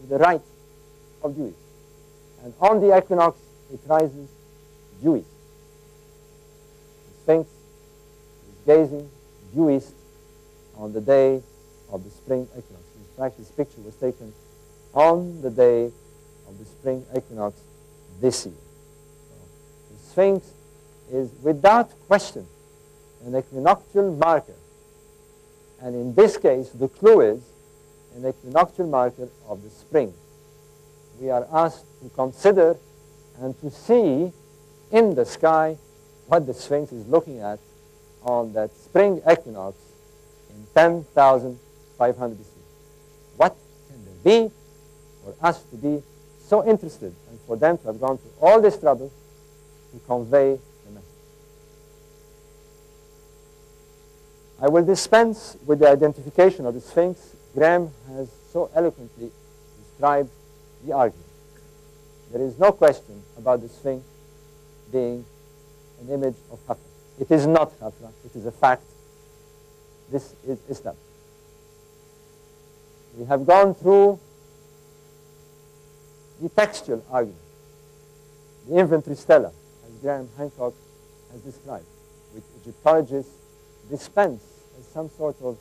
to the right of due east. And on the equinox, it rises due east. The Sphinx is gazing due east on the day of the spring equinox. In fact, this picture was taken on the day of the spring equinox this year. So the Sphinx is, without question, an equinoctial marker. And in this case, the clue is an equinoctial marker of the spring. We are asked to consider and to see in the sky what the Sphinx is looking at on that spring equinox in 10,500 BC. What can there be for us to be so interested and for them to have gone through all this trouble to convey the message? I will dispense with the identification of the Sphinx. Graham has so eloquently described the argument. There is no question about the Sphinx being an image of Khafra. It is not Khafra. It is a fact. This is established. We have gone through the textual argument, the inventory stela, as Graham Hancock has described, which Egyptologists dispense as some sort of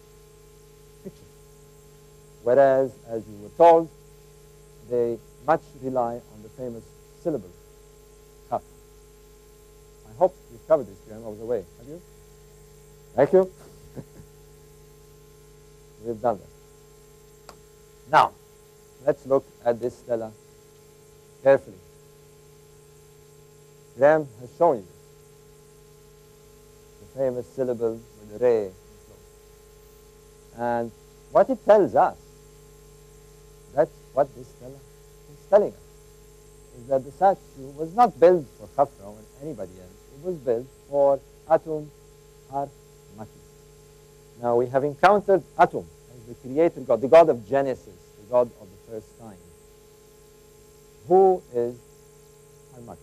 fiction. Whereas, as you were told, they much rely on the famous syllable, Kaf. I hope you've covered this, Graham. I was away. Have you? Thank you. We've done that. Now, let's look at this stela carefully. Graham has shown you the famous syllable with the ray. And what it tells us, that's what this stela is telling us, is that the statue was not built for Khafra or anybody else. It was built for Atum Har-Mati. Now we have encountered Atum as the creator God, the God of Genesis, the God of the first time. Who is Har-Mati?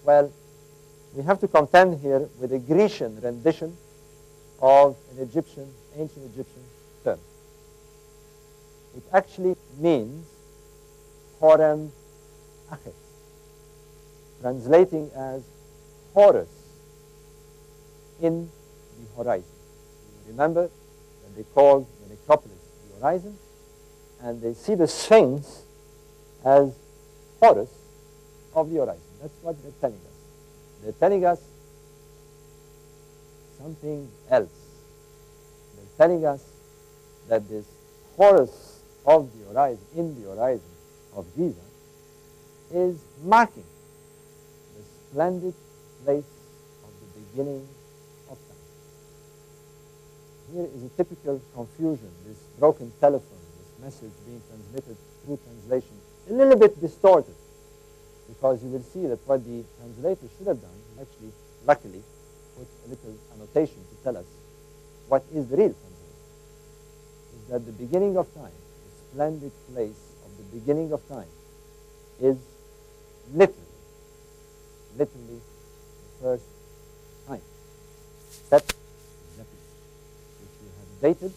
Well, we have to contend here with a Grecian rendition of an Egyptian, ancient Egyptian term. It actually means Horem Achet, translating as Horus in the horizon. You remember that they called the necropolis the horizon, and they see the Sphinx as Horus of the horizon. That's what they're telling us. They're telling us something else. They're telling us that this Horus of the horizon, in the horizon of Giza, is marking the splendid place of the beginning of time. Here is a typical confusion, this broken telephone, this message being transmitted through translation, a little bit distorted, because you will see that what the translator should have done, actually, luckily, put a little annotation to tell us what is the real translation. Is that the beginning of time, the splendid place of the beginning of time, is literally the first time. That exactly, which we have dated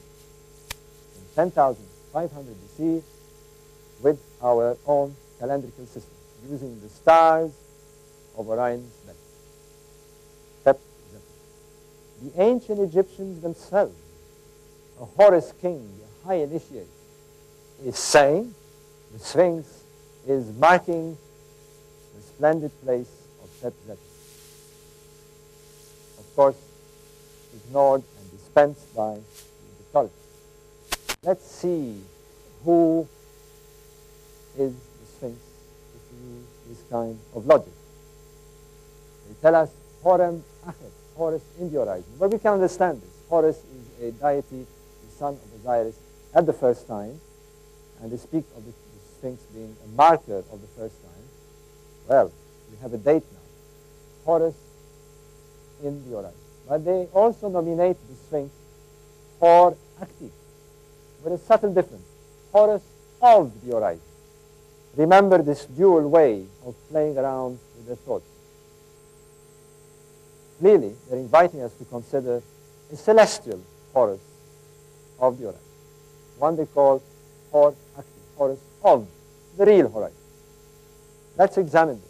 in 10,500 BC with our own calendrical system, using the stars of Orion's belt. That exactly. The ancient Egyptians themselves, a Horus king, a high initiate, is saying the Sphinx is marking the splendid place of Set Zeti. Of course, ignored and dispensed by the Egyptology. Let's see who is the Sphinx if we use this kind of logic. They tell us Horem Achet, Horus in the horizon. But we can understand this. Horus is a deity, the son of Osiris, at the first time, and they speak of the Sphinx being a marker of the first time. Well, we have a date now. Horus in the horizon. But they also nominate the Sphinx Hor Acti, with a subtle difference. Horus of the horizon. Remember this dual way of playing around with their thoughts. Clearly, they're inviting us to consider a celestial Horus of the horizon. One they call Hor Acti, Horus of the real horizon. Let's examine this.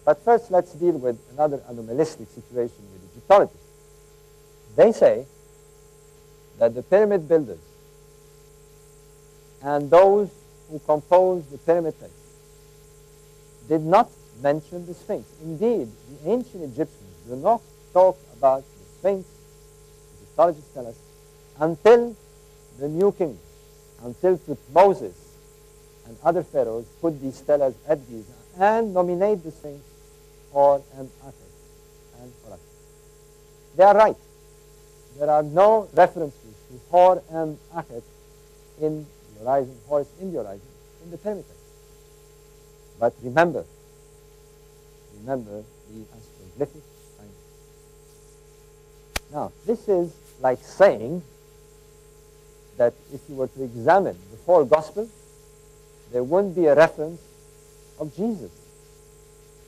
But first, let's deal with another anomalistic situation with Egyptology. They say that the pyramid builders and those who composed the pyramid text did not mention the Sphinx. Indeed, the ancient Egyptians do not talk about the Sphinx, Egyptologists tell us, until the New Kingdom, until Moses and other pharaohs put these stelas at Giza and nominate the Sphinx Hor and Achet and Horus. They are right. There are no references to Hor and Achet in the horizon, Horus in the horizon, in the pyramid text. But remember the astroglyphic sign. Now, this is like saying that if you were to examine the four Gospels, there wouldn't be a reference of Jesus.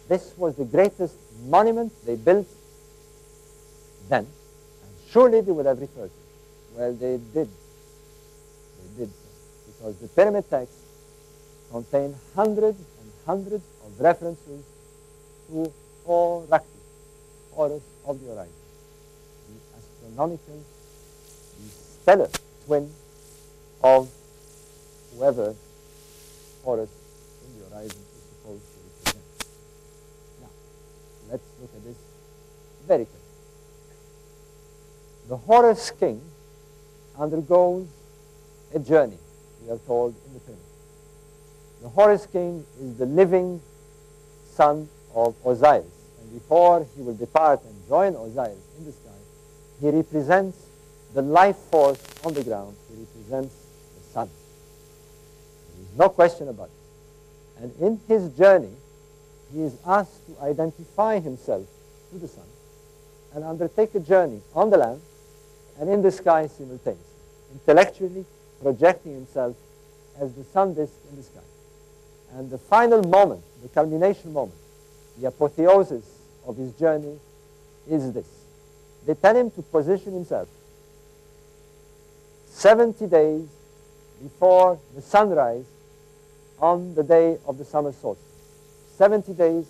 This was the greatest monument they built then, and surely they would have referred to it. Well, they did. They did so, because the pyramid text contained hundreds and hundreds of references to Horacti, Horus of the horizon, the astronomical, the stellar twin of whoever Horus in the horizon is supposed to represent. Now, let's look at this very carefully. The Horus king undergoes a journey, we are told in the pyramid. The Horus king is the living son of Osiris, and before he will depart and join Osiris in the sky, he represents the life force on the ground. He represents the sun. There is no question about it. And in his journey, he is asked to identify himself to the sun and undertake a journey on the land and in the sky simultaneously, intellectually projecting himself as the sun disk in the sky. And the final moment, the culmination moment, the apotheosis of his journey is this. They tell him to position himself 70 days before the sunrise on the day of the summer solstice. 70 days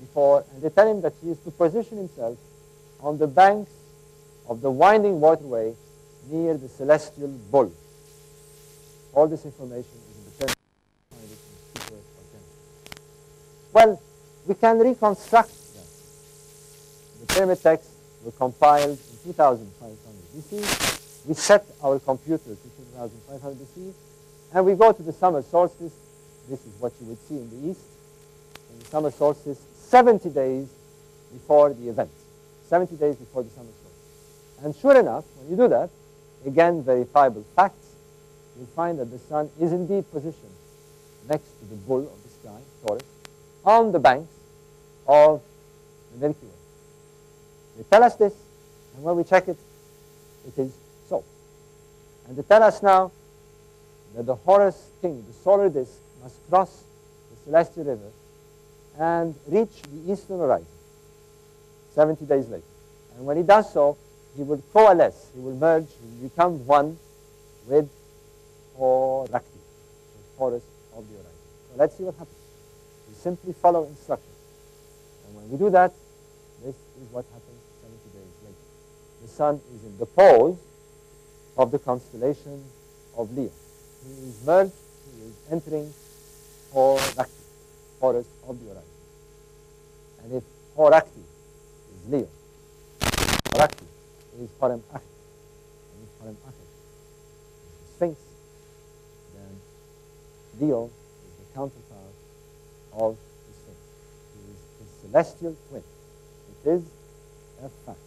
before, and they tell him that he is to position himself on the banks of the winding waterway near the celestial bull. All this information is in the pyramid. Well, we can reconstruct that. The pyramid texts were compiled in 2500 BC. We set our computer to 2500 BC, and we go to the summer solstice. This is what you would see in the east. In the summer solstice, 70 days before the event. 70 days before the summer solstice. And sure enough, when you do that, again, verifiable facts, you'll find that the sun is indeed positioned next to the bull of the sky, Taurus, on the banks of the Milky Way. They tell us this, and when we check it, it is so. And they tell us now that the Horus king, the solar disk, must cross the celestial river and reach the eastern horizon 70 days later. And when he does so, he will coalesce, he will merge, he will become one with Horakti, the Horus of the horizon. So let's see what happens. We simply follow instructions. And when we do that, this is what happens 70 days later. The sun is in the pole of the constellation of Leo. He is merged, he is entering Horakti, Horus of the horizon. And if Horakti is Leo, Horakti is Horem Achet, and if Horem Achet is the Sphinx, then Leo is the counterpart of the Sphinx. He is his celestial twin. It is a fact.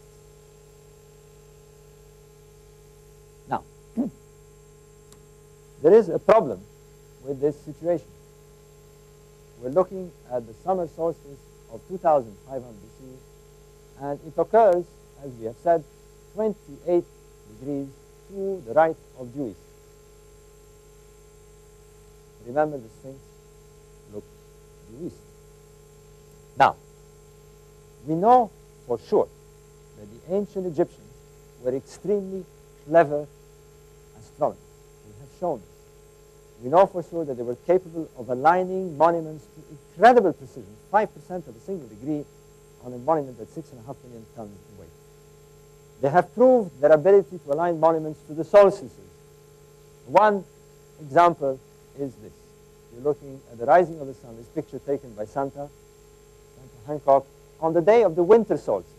Now, there is a problem with this situation. We're looking at the summer solstice of 2500 BC, and it occurs, as we have said, 28 degrees to the right of due east. Remember, the Sphinx looked due east. Now, we know for sure that the ancient Egyptians were extremely clever astronomers. We have shown this. We know for sure that they were capable of aligning monuments to incredible precision, 5% of a single degree on a monument that's 6.5 million tons in weight. They have proved their ability to align monuments to the solstices. One example is this. You're looking at the rising of the sun, this picture taken by Santa Hancock, on the day of the winter solstice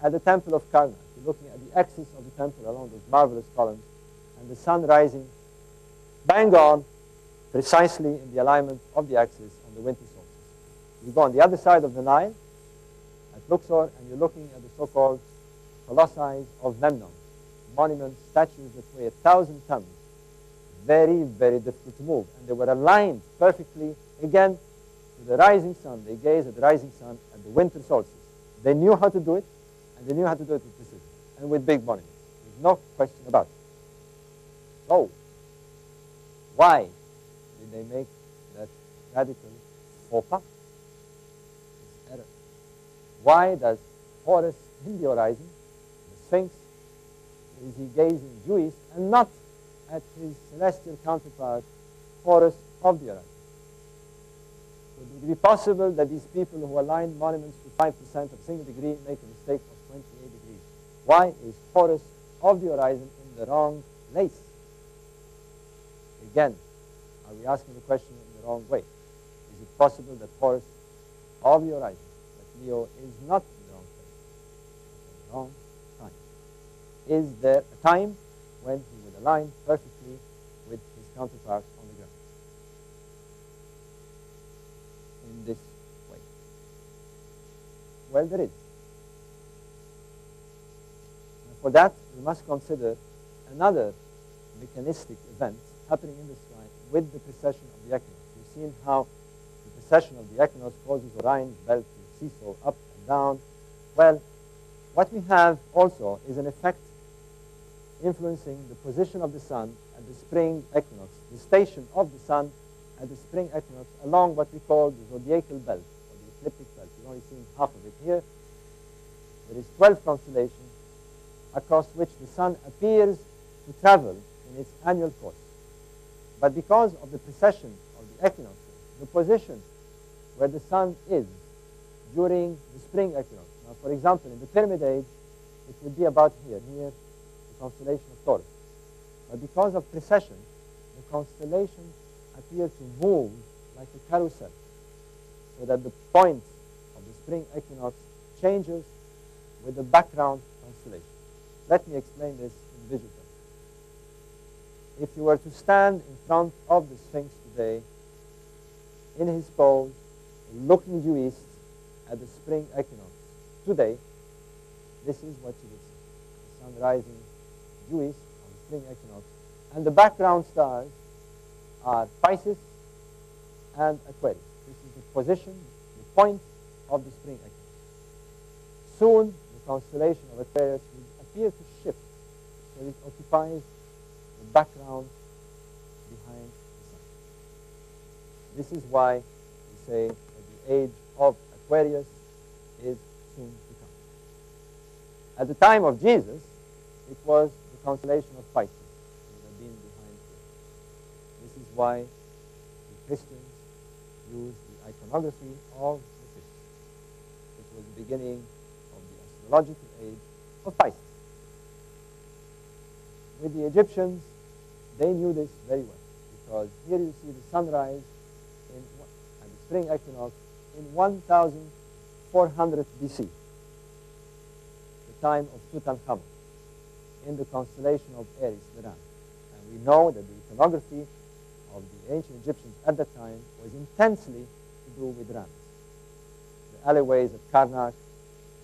at the temple of Karnak. You're looking at the axis of the temple along those marvelous columns, and the sun rising bang on, precisely in the alignment of the axis on the winter solstice. You go on the other side of the Nile, at Luxor, and you're looking at the so-called colossi of Memnon, monuments, statues that weigh 1,000 tons. Very, very difficult to move. And they were aligned perfectly, again, to the rising sun. They gaze at the rising sun at the winter solstice. They knew how to do it, and they knew how to do it with precision, and with big monuments. There's no question about it. So, why did they make that radical faux pas? This error. Why does Horus in the horizon, the Sphinx, is he gazing due east and not at his celestial counterpart, Horus of the horizon? Would it be possible that these people who align monuments to 5% of a single degree make a mistake of 28 degrees? Why is Horus of the horizon in the wrong place? Again, are we asking the question in the wrong way? Is it possible that Horus of the horizon, that Leo is not in the wrong place, at the wrong time? Is there a time when he would align perfectly with his counterparts on the ground? In this way. Well, there is. And for that, we must consider another mechanistic event happening in the sky with the precession of the equinox. We've seen how the precession of the equinox causes Orion's belt to seesaw up and down. Well, what we have also is an effect influencing the position of the sun at the spring equinox, the station of the sun at the spring equinox along what we call the zodiacal belt, or the ecliptic belt. You're only seeing half of it here. There is 12 constellations across which the sun appears to travel in its annual course. But because of the precession of the equinoxes, the position where the sun is during the spring equinox. Now, for example, in the Pyramid Age, it would be about here, near the constellation of Taurus. But because of precession, the constellations appear to move like a carousel, so that the point of the spring equinox changes with the background constellation. Let me explain this in visual terms. If you were to stand in front of the Sphinx today, in his pose, looking due east at the spring equinox today, this is what you would see. The sun rising due east on the spring equinox. And the background stars are Pisces and Aquarius. This is the position, the point of the spring equinox. Soon, the constellation of Aquarius will appear to shift, so it occupies the background behind the sun. This is why we say that the age of Aquarius is soon to come. At the time of Jesus, it was the constellation of Pisces that had been behind here. This is why the Christians use the iconography of the Christians. It was the beginning of the astrological age of Pisces. With the Egyptians, they knew this very well, because here you see the sunrise at the spring equinox in 1400 BC, the time of Tutankhamun, in the constellation of Aries, the ram. And we know that the iconography of the ancient Egyptians at that time was intensely to do with rams. The alleyways at Karnak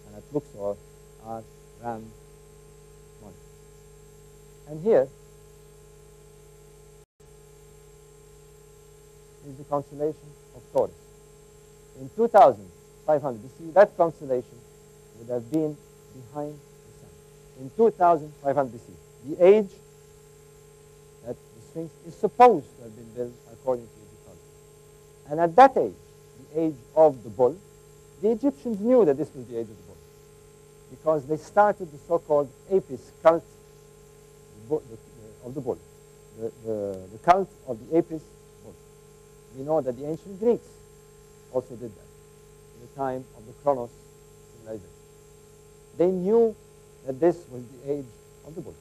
and at Luxor are ram monuments. And here is the constellation of Taurus. In 2500 BC, that constellation would have been behind the sun. In 2500 BC, the age that the Sphinx is supposed to have been built according to Egyptology. And at that age, the age of the bull, the Egyptians knew that this was the age of the bull, because they started the so-called Apis cult of the bull, the cult of the Apis bull. We know that the ancient Greeks also did that in the time of the Chronos civilization. They knew that this was the age of the bull.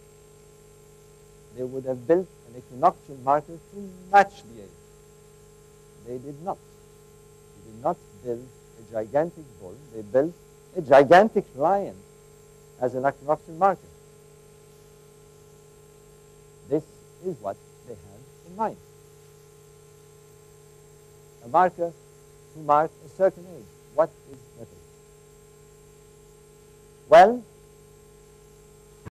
They would have built an equinoctial marker to match the age. They did not. They did not build a gigantic bull. They built a gigantic lion as an equinoctial marker. This is what they had in mind. A marker to mark a certain age. What is that age? Well,